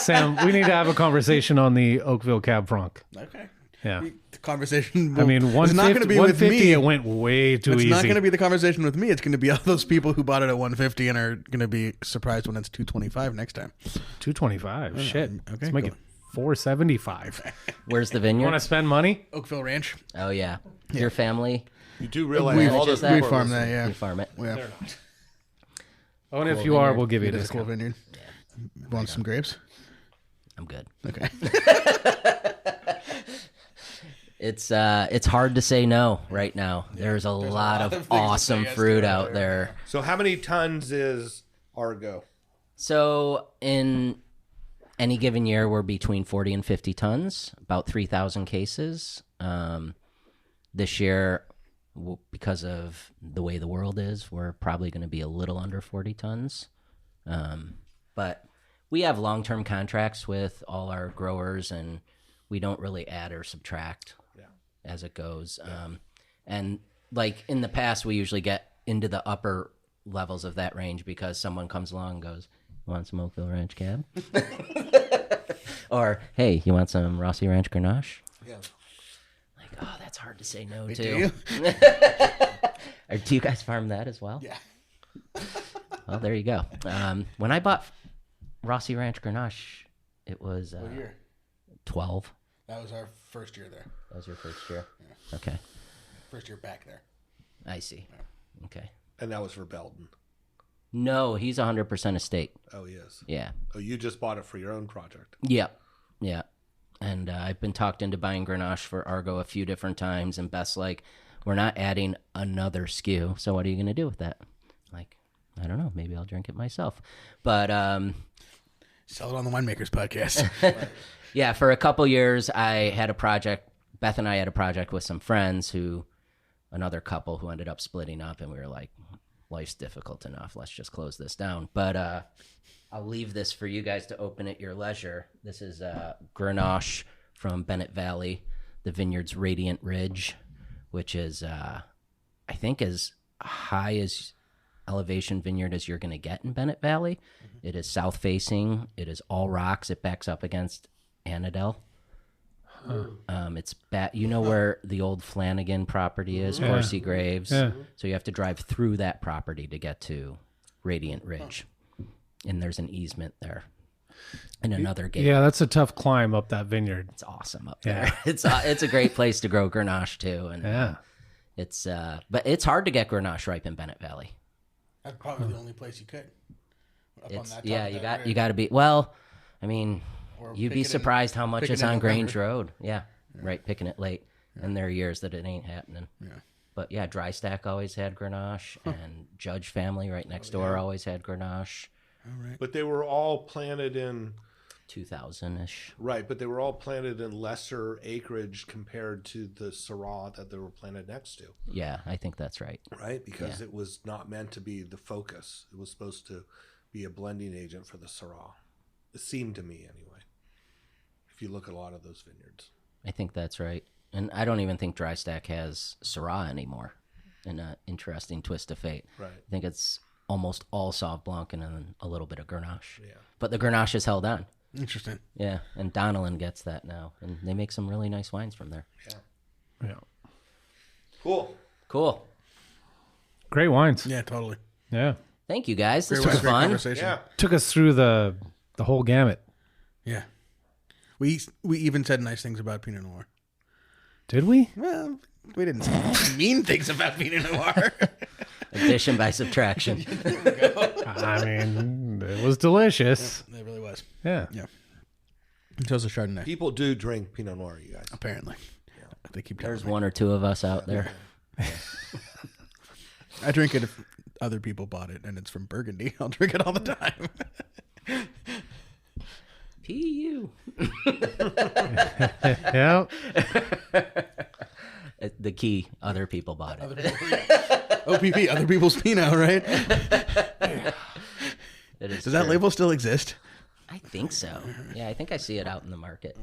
Sam, we need to have a conversation on the Oakville Cab Franc. Okay. Yeah. The conversation. I mean, it's not going to be with 150, me. it went way too It's easy. not going to be the conversation with me. It's going to be all those people who bought it at 150 and are going to be surprised when it's 225 next time. 225. Shit. Okay, Let's make it 475. Where's the You vineyard? want to spend money? Oakville Ranch. Oh yeah. Your family. you do realize We, all just those that. we people farm are that, yeah. We farm it. Yeah. Oh, and if you are, we'll give you a It is a cool discount. vineyard. Want some grapes? I'm good. Okay. It's hard to say no right now. There's a lot of things to say awesome yes to fruit out out there. So how many tons is Argot? So in any given year, we're between 40 and 50 tons, about 3,000 cases. This year, because of the way the world is, we're probably going to be a little under 40 tons. But we have long-term contracts with all our growers, and we don't really add or subtract as it goes. And like in the past, we usually get into the upper levels of that range because someone comes along and goes, "You want some Oakville Ranch Cab?" Or, "Hey, you want some Rossi Ranch Grenache?" Yeah. Like, oh, that's hard to say no Do to. you? Or do you guys farm that as well? Yeah. Well, there you go. When I bought Rossi Ranch Grenache, it was What year? 12. That was our first year there. That was your first year? Okay. First year back there. I see. Okay. And that was for Belton. No, he's 100% estate. Oh, he is. Yeah. Oh, you just bought it for your own project. Yep. Yeah. And I've been talked into buying Grenache for Argot a few different times, and Beth's like, we're not adding another SKU, so what are you going to do with that? Like, I don't know. Maybe I'll drink it myself. But Sell it on the Winemakers podcast. yeah, for a couple years, I had a project. Beth and I had a project with some friends another couple who ended up splitting up, and we were like, life's difficult enough. Let's just close this down. But I'll leave this for you guys to open at your leisure. This is Grenache from Bennett Valley, the vineyard's Radiant Ridge, which is, I think, as high as elevation vineyard as you're going to get in Bennett Valley. It is south facing. It is all rocks. It backs up against Annandale. It's you know where the old Flanagan property is, Horsey Graves. Yeah. So you have to drive through that property to get to Radiant Ridge, and there's an easement there, and another gate. Yeah, that's a tough climb up that vineyard. It's awesome up there. It's a great place to grow Grenache too, and it's but it's hard to get Grenache ripe in Bennett Valley. That's probably the only place you could. You got to be well. I mean, you'd be surprised how much it's on Grange Road. Yeah, right, picking it late. And there are years that it ain't happening. Yeah. But yeah, Dry Stack always had Grenache, and Judge family right next door always had Grenache. All right. But they were all planted in 2000-ish. Right, but they were all planted in lesser acreage compared to the Syrah that they were planted next to. Yeah, I think that's right. Right, because it was not meant to be the focus. It was supposed to be a blending agent for the Syrah. It seemed to me anyway, if you look at a lot of those vineyards. I think that's right. And I don't even think Dry Stack has Syrah anymore, in an interesting twist of fate. Right. I think it's almost all Sauv Blanc and then a little bit of Grenache. Yeah. But the Grenache is held on. Interesting. Yeah, and Donnellan gets that now, and they make some really nice wines from there. Yeah. Cool. Great wines. Yeah, totally. Yeah. Thank you, guys. This Great was fun. conversation. Yeah. Took us through the whole gamut. Yeah. We even said nice things about Pinot Noir. Did we? Well, we didn't say mean things about Pinot Noir. Addition by subtraction. I mean, it was delicious. It really was. Yeah. Yeah. And so is the Chardonnay. People do drink Pinot Noir, you guys. Apparently. Yeah. They keep telling There's me. one or two of us out there. I drink it if other people bought it and it's from Burgundy. I'll drink it all the time. P.U. Yeah. The key, other people bought it. OPP, other people's Pinot, right? It is Does that true. label still exist? I think so. Yeah, I think I see it out in the market.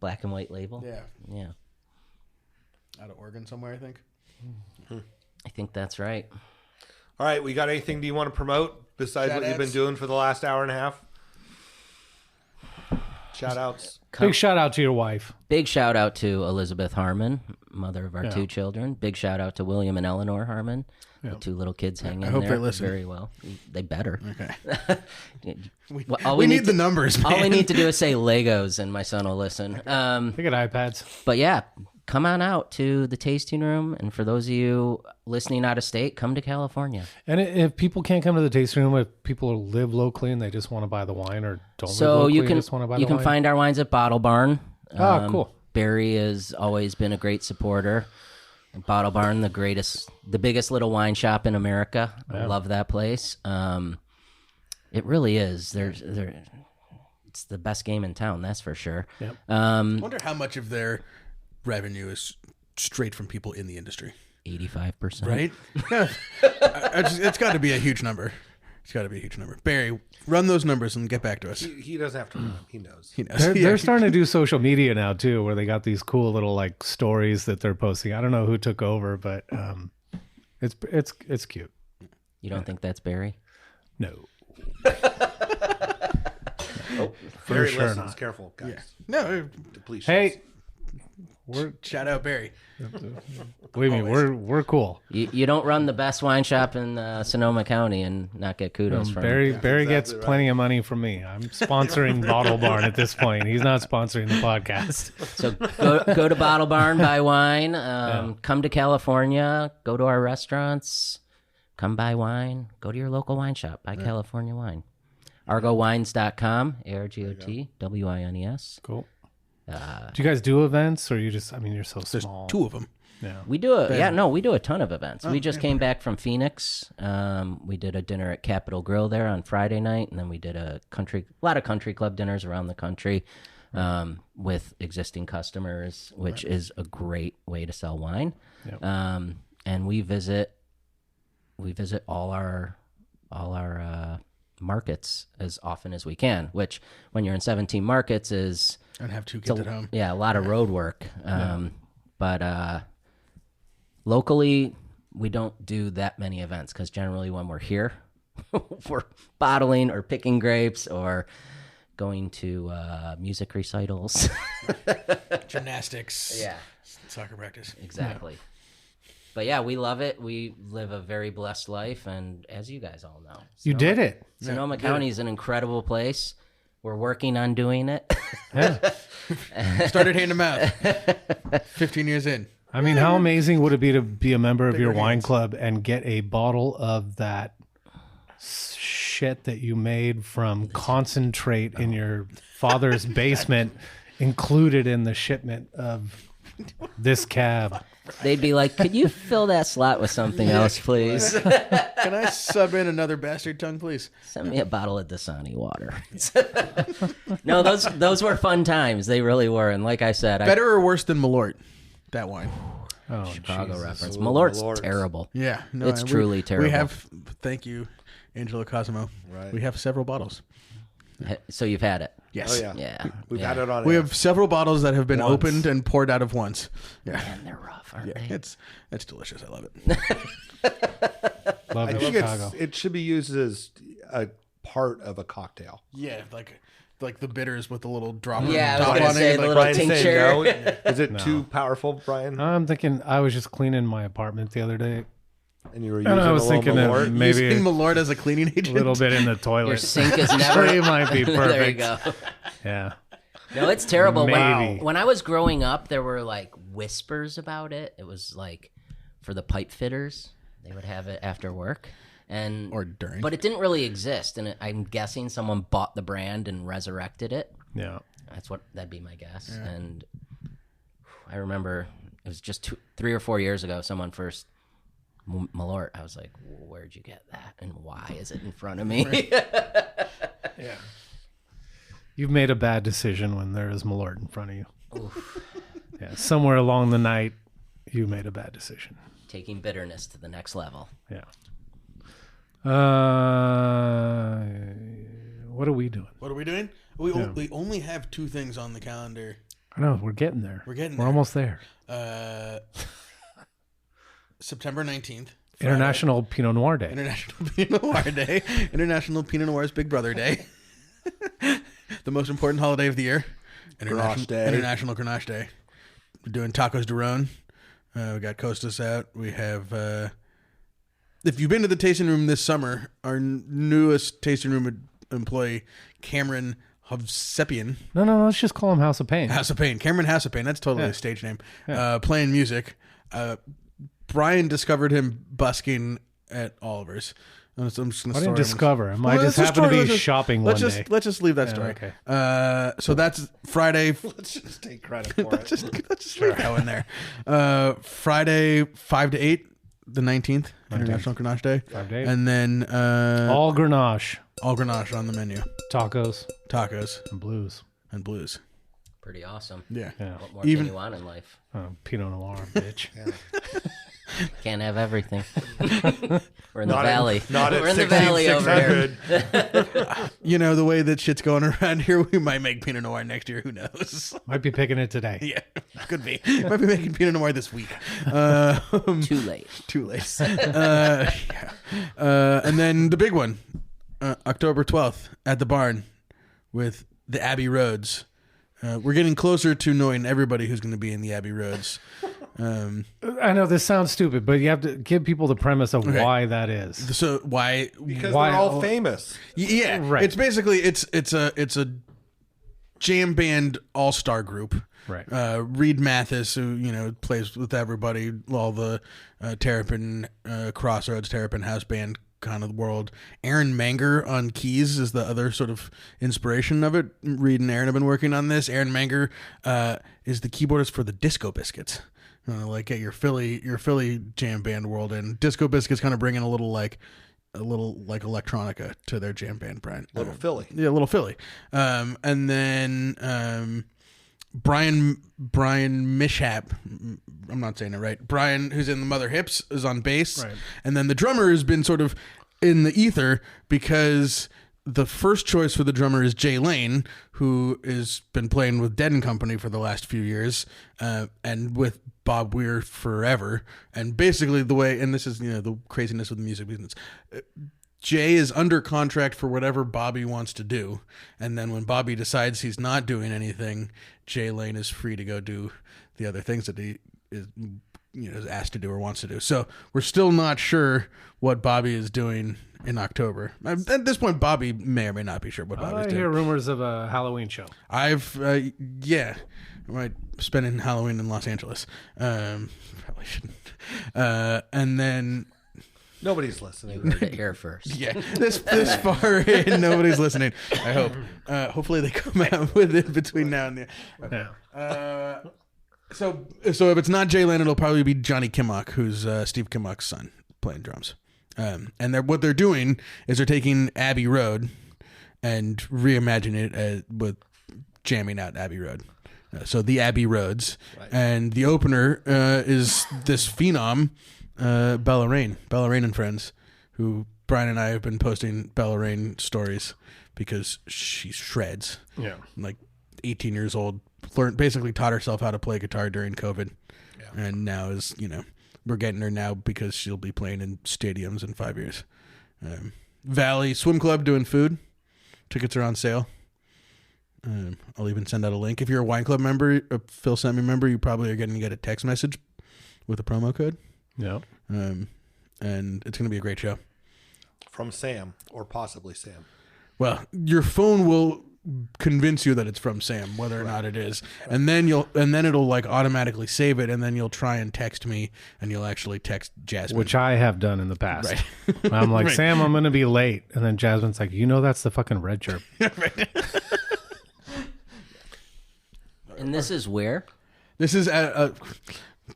Black and white label. Yeah. Yeah. Out of Oregon somewhere, I think. I think that's right. All right, we got anything do you want to promote besides what you've been doing for the last hour and a half? Shout outs. Big shout out to your wife. Big shout out to Elizabeth Harmon, mother of our two children. Big shout out to William and Eleanor Harmon, the two little kids hanging in hope there they listen. very well. They better. Okay. Well, we need the numbers, man. All we need to do is say Legos, and my son will listen. They got iPads. But yeah, come on out to the tasting room. And for those of you listening out of state, come to California. And if people can't come to the tasting room, if people live locally and they just want to buy the wine or don't live So locally you and can just want to buy the wine. find our wines at Bottle Barn. Cool. Barry has always been a great supporter. Bottle Barn, the biggest little wine shop in America. I love that place. It really is. It's the best game in town, that's for sure. Yep. I wonder how much of their revenue is straight from people in the industry. 85%. Right? It's got to be a huge number. It's got to be a huge number. Barry, run those numbers and get back to us. He doesn't have to run them. He knows. He knows. They're starting to do social media now too, where they got these cool little like stories that they're posting. I don't know who took over, but it's cute. You don't think that's Barry? No. Very sure listens. not. Careful, guys. No, Depletions. Hey, shout out Barry. believe me, we're cool. You don't run the best wine shop in Sonoma County and not get kudos from Barry exactly gets right. plenty of money from me. I'm sponsoring Bottle Barn at this point. He's not sponsoring the podcast. So go to Bottle Barn, buy wine. Come to California. Go to our restaurants. Come buy wine. Go to your local wine shop. Buy California wine. ArgotWines.com. ARGOTWINES. Cool. Do you guys do events, or you just? I mean, you're so There's small. two of them. Yeah. We do we do a ton of events. We just came back from Phoenix. We did a dinner at Capitol Grill there on Friday night, and then we did a lot of country club dinners around the country with existing customers, which is a great way to sell wine. Yep. And we visit all our markets as often as we can, which when you're in 17 markets is And have two kids at home. a lot of road work. But locally, we don't do that many events because generally when we're here, we're bottling or picking grapes or going to music recitals. Gymnastics. Yeah. Soccer practice. Exactly. But yeah, we love it. We live a very blessed life, and as you guys all know, You did it. Sonoma County is an incredible place. We're working on doing it. Started hand to mouth. 15 years in. I mean, how amazing would it be to be a member of your wine club and get a bottle of that shit that you made from concentrate in your father's basement included in the shipment of this cab? They'd be like, could you fill that slot with something else, please? Can I sub in another bastard tongue, please? Send me a bottle of Dasani water. No, those were fun times. They really were. And like I said, Better or worse than Malort? That wine. Oh, Chicago Jesus. reference. Malort's terrible. Yeah. No, It's truly terrible. We have, thank you, Angelo Cosimo. Right. We have several bottles. So you've had it. Yes. Oh yeah. Yeah. We've Yeah. had it on. We air. have several bottles that have been Once. opened and poured out of once. Yeah. Man, they're rough, aren't Yeah. they? It's delicious. I love it. Love I it, think Chicago. it should be used as a part of a cocktail. Yeah, like the bitters with the little drop Yeah, I was top gonna on say it. the Like, little Brian saying tincture. no. Is it too powerful, Brian? I'm thinking I was just cleaning my apartment the other day. And you were And using I was a little thinking Malort? of maybe using a Malort as a cleaning agent. little bit in the Your toilet. sink is never. It might be perfect. There you go. Yeah. No, it's terrible. Maybe. When I was growing up, there were like whispers about it. It was like for the pipe fitters, they would have it after work, and Or during. But it didn't really exist, and I'm guessing someone bought the brand and resurrected it. Yeah. That'd be my guess. And I remember it was just 3 or 4 years ago. Someone first Malort. I was like, "Where'd you get that? And why is it in front of me?" Yeah. You've made a bad decision when there is Malort in front of you. Yeah. Somewhere along the night, you made a bad decision. Taking bitterness to the next level. Yeah. What are we doing? What are we doing? We only have 2 things on the calendar. I know we're getting there. We're getting We're there. almost there. September 19th. Friday. International Pinot Noir Day. International Pinot Noir Day. International Pinot Noir's Big Brother Day. The most important holiday of the year. Grenache Day. International Grenache Day. We're doing tacos de Ron. We got Costas out. We have... if you've been to the tasting room this summer, our newest tasting room employee, Cameron Hovsepian. No. Let's just call him House of Pain. House of Pain. Cameron House of Pain. That's totally a stage name. Playing music. Brian discovered him busking at Oliver's. I'm just gonna I didn't story him. discover him. I Well, just that's a happened to story. be Let's shopping let's one just, day. Let's just leave that story. Okay. So that's Friday. Let's just take credit for let's it. just leave that one there. Friday 5 to 8, the 19th, International Grenache Day. 5 to 8. And then All Grenache, all Grenache on the menu. tacos, Tacos and blues. and blues. Pretty awesome. Yeah. Yeah. What more Even- can you want in life? Pinot Noir, bitch. Can't have everything. We're in the Not valley. Not We're at in the valley over here. 600. You know, the way that shit's going around here, we might make Pinot Noir next year. Who knows? Might be picking it today. Yeah, could be. Might be making Pinot Noir this week. Too late. Too late. And then the big one, October 12th at the barn with the Abbey Roads. We're getting closer to knowing everybody who's going to be in the Abbey Roads. I know this sounds stupid, but you have to give people the premise of why that is. So why? Because Why- they're all famous. Yeah, Right. It's basically it's a jam band all-star group. Right. Reed Mathis, who plays with everybody, all the Terrapin Crossroads, Terrapin House Band kind of world. Aaron Manger on keys is the other sort of inspiration of it. Reed and Aaron have been working on this. Aaron Manger is the keyboardist for the Disco Biscuits. Like at your Philly jam band world, and Disco Biscuits kind of bringing a little like electronica to their jam band, Brian. Little Philly. Yeah, Little Philly. And then Brian Mishap, I'm not saying it right. Brian, who's in the Mother Hips, is on bass. Right. And then the drummer has been sort of in the ether because the first choice for the drummer is Jay Lane, who has been playing with Dead & Company for the last few years, and with Bob Weir forever. And basically the way, and this is, the craziness of the music business, Jay is under contract for whatever Bobby wants to do, and then when Bobby decides he's not doing anything, Jay Lane is free to go do the other things that he is asked to do or wants to do. So we're still not sure what Bobby is doing in October. At this point, Bobby may or may not be sure what Bobby's doing. I hear rumors of a Halloween show. I might spend Halloween in Los Angeles. Probably shouldn't. And then Nobody's listening. You heard it here first. yeah, this far in, nobody's listening. I hope. Hopefully they come out with it between now and then. Yeah. So if it's not Jay Lane, it'll probably be Johnny Kimmock, who's Steve Kimmock's son, playing drums. And what they're doing is they're taking Abbey Road and reimagining it with jamming out Abbey Road. So the Abbey Roads. Right. And the opener is this phenom, Bella Rain and Friends, who Brian and I have been posting Bella Rain stories because she shreds. Yeah. Like 18 years old, basically taught herself how to play guitar during COVID. Yeah. And now is, we're getting her now because she'll be playing in stadiums in 5 years. Valley Swim Club doing food. Tickets are on sale. I'll even send out a link. If you're a wine club member, a Phil sent me member, you probably are going to get a text message with a promo code. Yeah. And it's going to be a great show. From Sam, or possibly Sam. Well, your phone will convince you that it's from Sam, whether or not it is, and then it'll like automatically save it, and then you'll try and text me, and you'll actually text Jasmine, which I have done in the past. Right. I'm like, right. Sam, I'm going to be late, and then Jasmine's like, that's the fucking red chirp. Right. And this is where? This is at a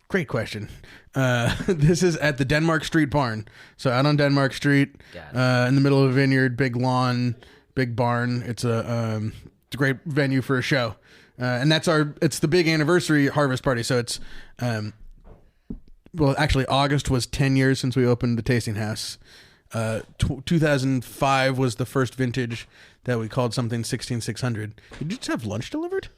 great question. This is at the Denmark Street Barn. So out on Denmark Street, in the middle of a vineyard, big lawn, big barn. It's a great venue for a show. And it's the big anniversary harvest party. So it's, actually August was 10 years since we opened the tasting house. 2005 was the first vintage that we called something 16600. Did you just have lunch delivered?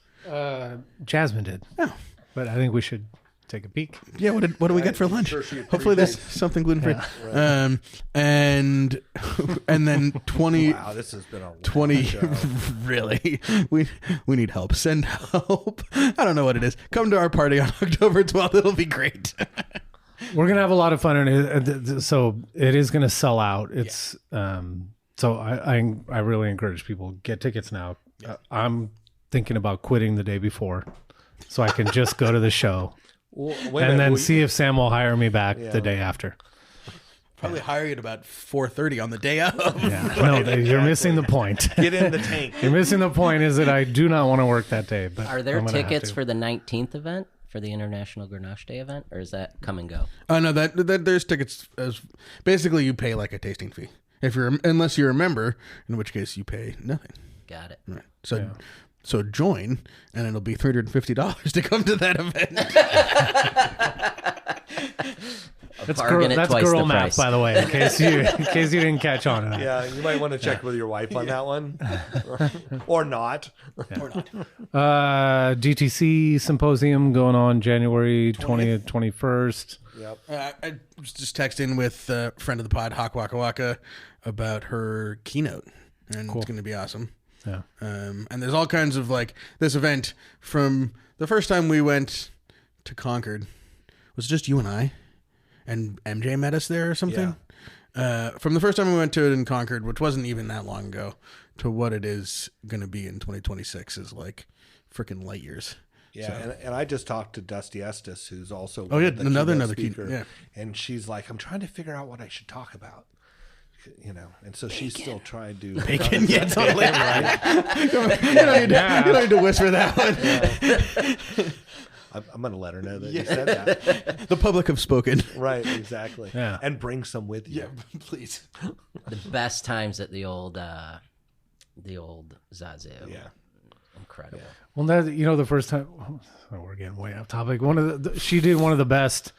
Jasmine did. Oh. But I think we should take a peek. Yeah, what do we get for lunch? Sure, hopefully there's something gluten-free. Yeah. Right. And then 20 Wow, this has been a 20 really. We need help. Send help. I don't know what it is. Come to our party on October 12th. It'll be great. We're going to have a lot of fun, and so it is going to sell out. It's so I really encourage people, get tickets now. I'm thinking about quitting the day before so I can just go to the show. And then see if Sam will hire me back the day after. Probably hire you at about 4:30 on the day of. Yeah. Right, no, you're missing the point. Get in the tank. You're missing the point is that I do not want to work that day. But are there tickets for the 19th event, for the International Grenache Day event, or is that come and go? No, that there's tickets. Basically, you pay like a tasting fee unless you're a member, in which case you pay nothing. Got it. Right. So join, and it'll be $350 to come to that event. That's girl math, by the way, in case you didn't catch on to that. Yeah, you might want to check with your wife on that one, or not. Yeah. Or not. GTC symposium going on January 20th, 21st. Yep. I was just texting with a friend of the pod, Hawk Waka Waka, about her keynote, and It's going to be awesome. Yeah. And there's all kinds of this event from the first time we went to Concord was just you and I, and MJ met us there or something. Yeah. From the first time we went to it in Concord, which wasn't even that long ago, to what it is going to be in 2026 is like freaking light years. Yeah, So. and I just talked to Dusty Estes, who's also another speaker, key, yeah. And she's like, I'm trying to figure out what I should talk about. And so she's still trying to bacon. Yeah, totally. You don't need to whisper that one. I'm going to let her know that you said that. The public have spoken. Right, exactly. Yeah. And bring some with you. Yeah, please. The best times at the old Zazu. Yeah. Incredible. Well, the first time, we're getting way off topic. She did one of the best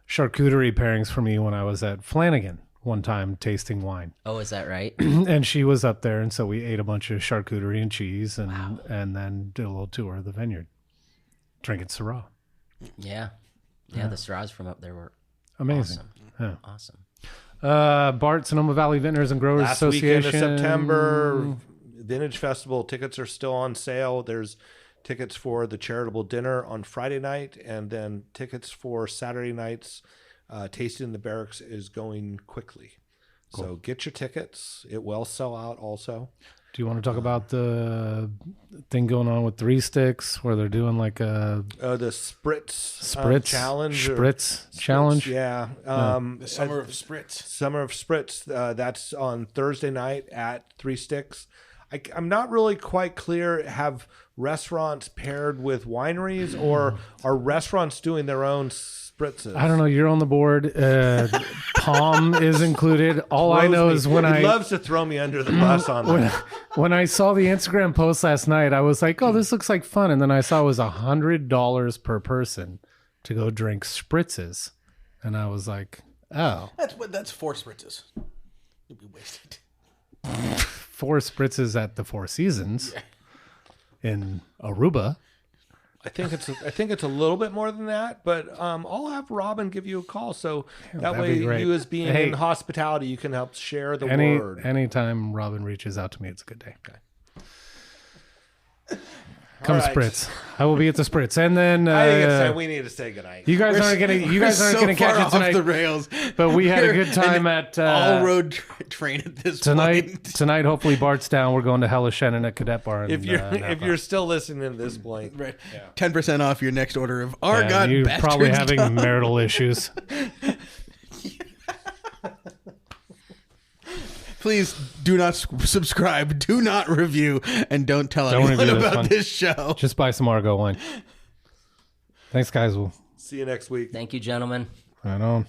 charcuterie pairings for me when I was at Flanagan one time tasting wine. Oh, is that right? And she was up there, and so we ate a bunch of charcuterie and cheese, and then did a little tour of the vineyard, drinking Syrah. Yeah. The Syrahs from up there were amazing. Awesome. Bart, Sonoma Valley Vintners and Growers Last Association. weekend of September, Vintage Festival tickets are still on sale. There's tickets for the charitable dinner on Friday night, and then tickets for Saturday night's Tasting in the Barracks is going quickly. Cool. So get your tickets. It will sell out also. Do you want to talk about the thing going on with Three Sticks where they're doing like a... the Spritz challenge. Spritz challenge? Yeah. The Summer of Spritz. Summer of Spritz. That's on Thursday night at Three Sticks. I'm not really quite clear. Have restaurants paired with wineries, or are restaurants doing their own spritzes? I don't know. You're on the board. Palm is included. All I know is when he loves to throw me under the bus on that. When I saw the Instagram post last night, I was like, "Oh, this looks like fun." And then I saw it was $100 per person to go drink spritzes, and I was like, "Oh, That's 4 spritzes. You'd be wasted. 4 spritzes at the Four Seasons in Aruba." I think it's a little bit more than that, but I'll have Robin give you a call, so that way you, as being in hospitality, you can help share the word. Anytime Robin reaches out to me, it's a good day. Okay. Come right. Spritz. I will be at the Spritz, and then I think it's time we need to say goodnight. You guys aren't gonna catch it tonight. Off the rails, but we had a good time at all road train at this point. Tonight, hopefully Bart's down. We're going to Hella Shannon at Cadet Bar. If you're still listening to this point, right, 10% off your next order of Argot. You're probably having marital issues. Please do not subscribe, do not review, and don't tell anyone about this show. Just buy some Argot wine. Thanks, guys. We'll see you next week. Thank you, gentlemen. Right on.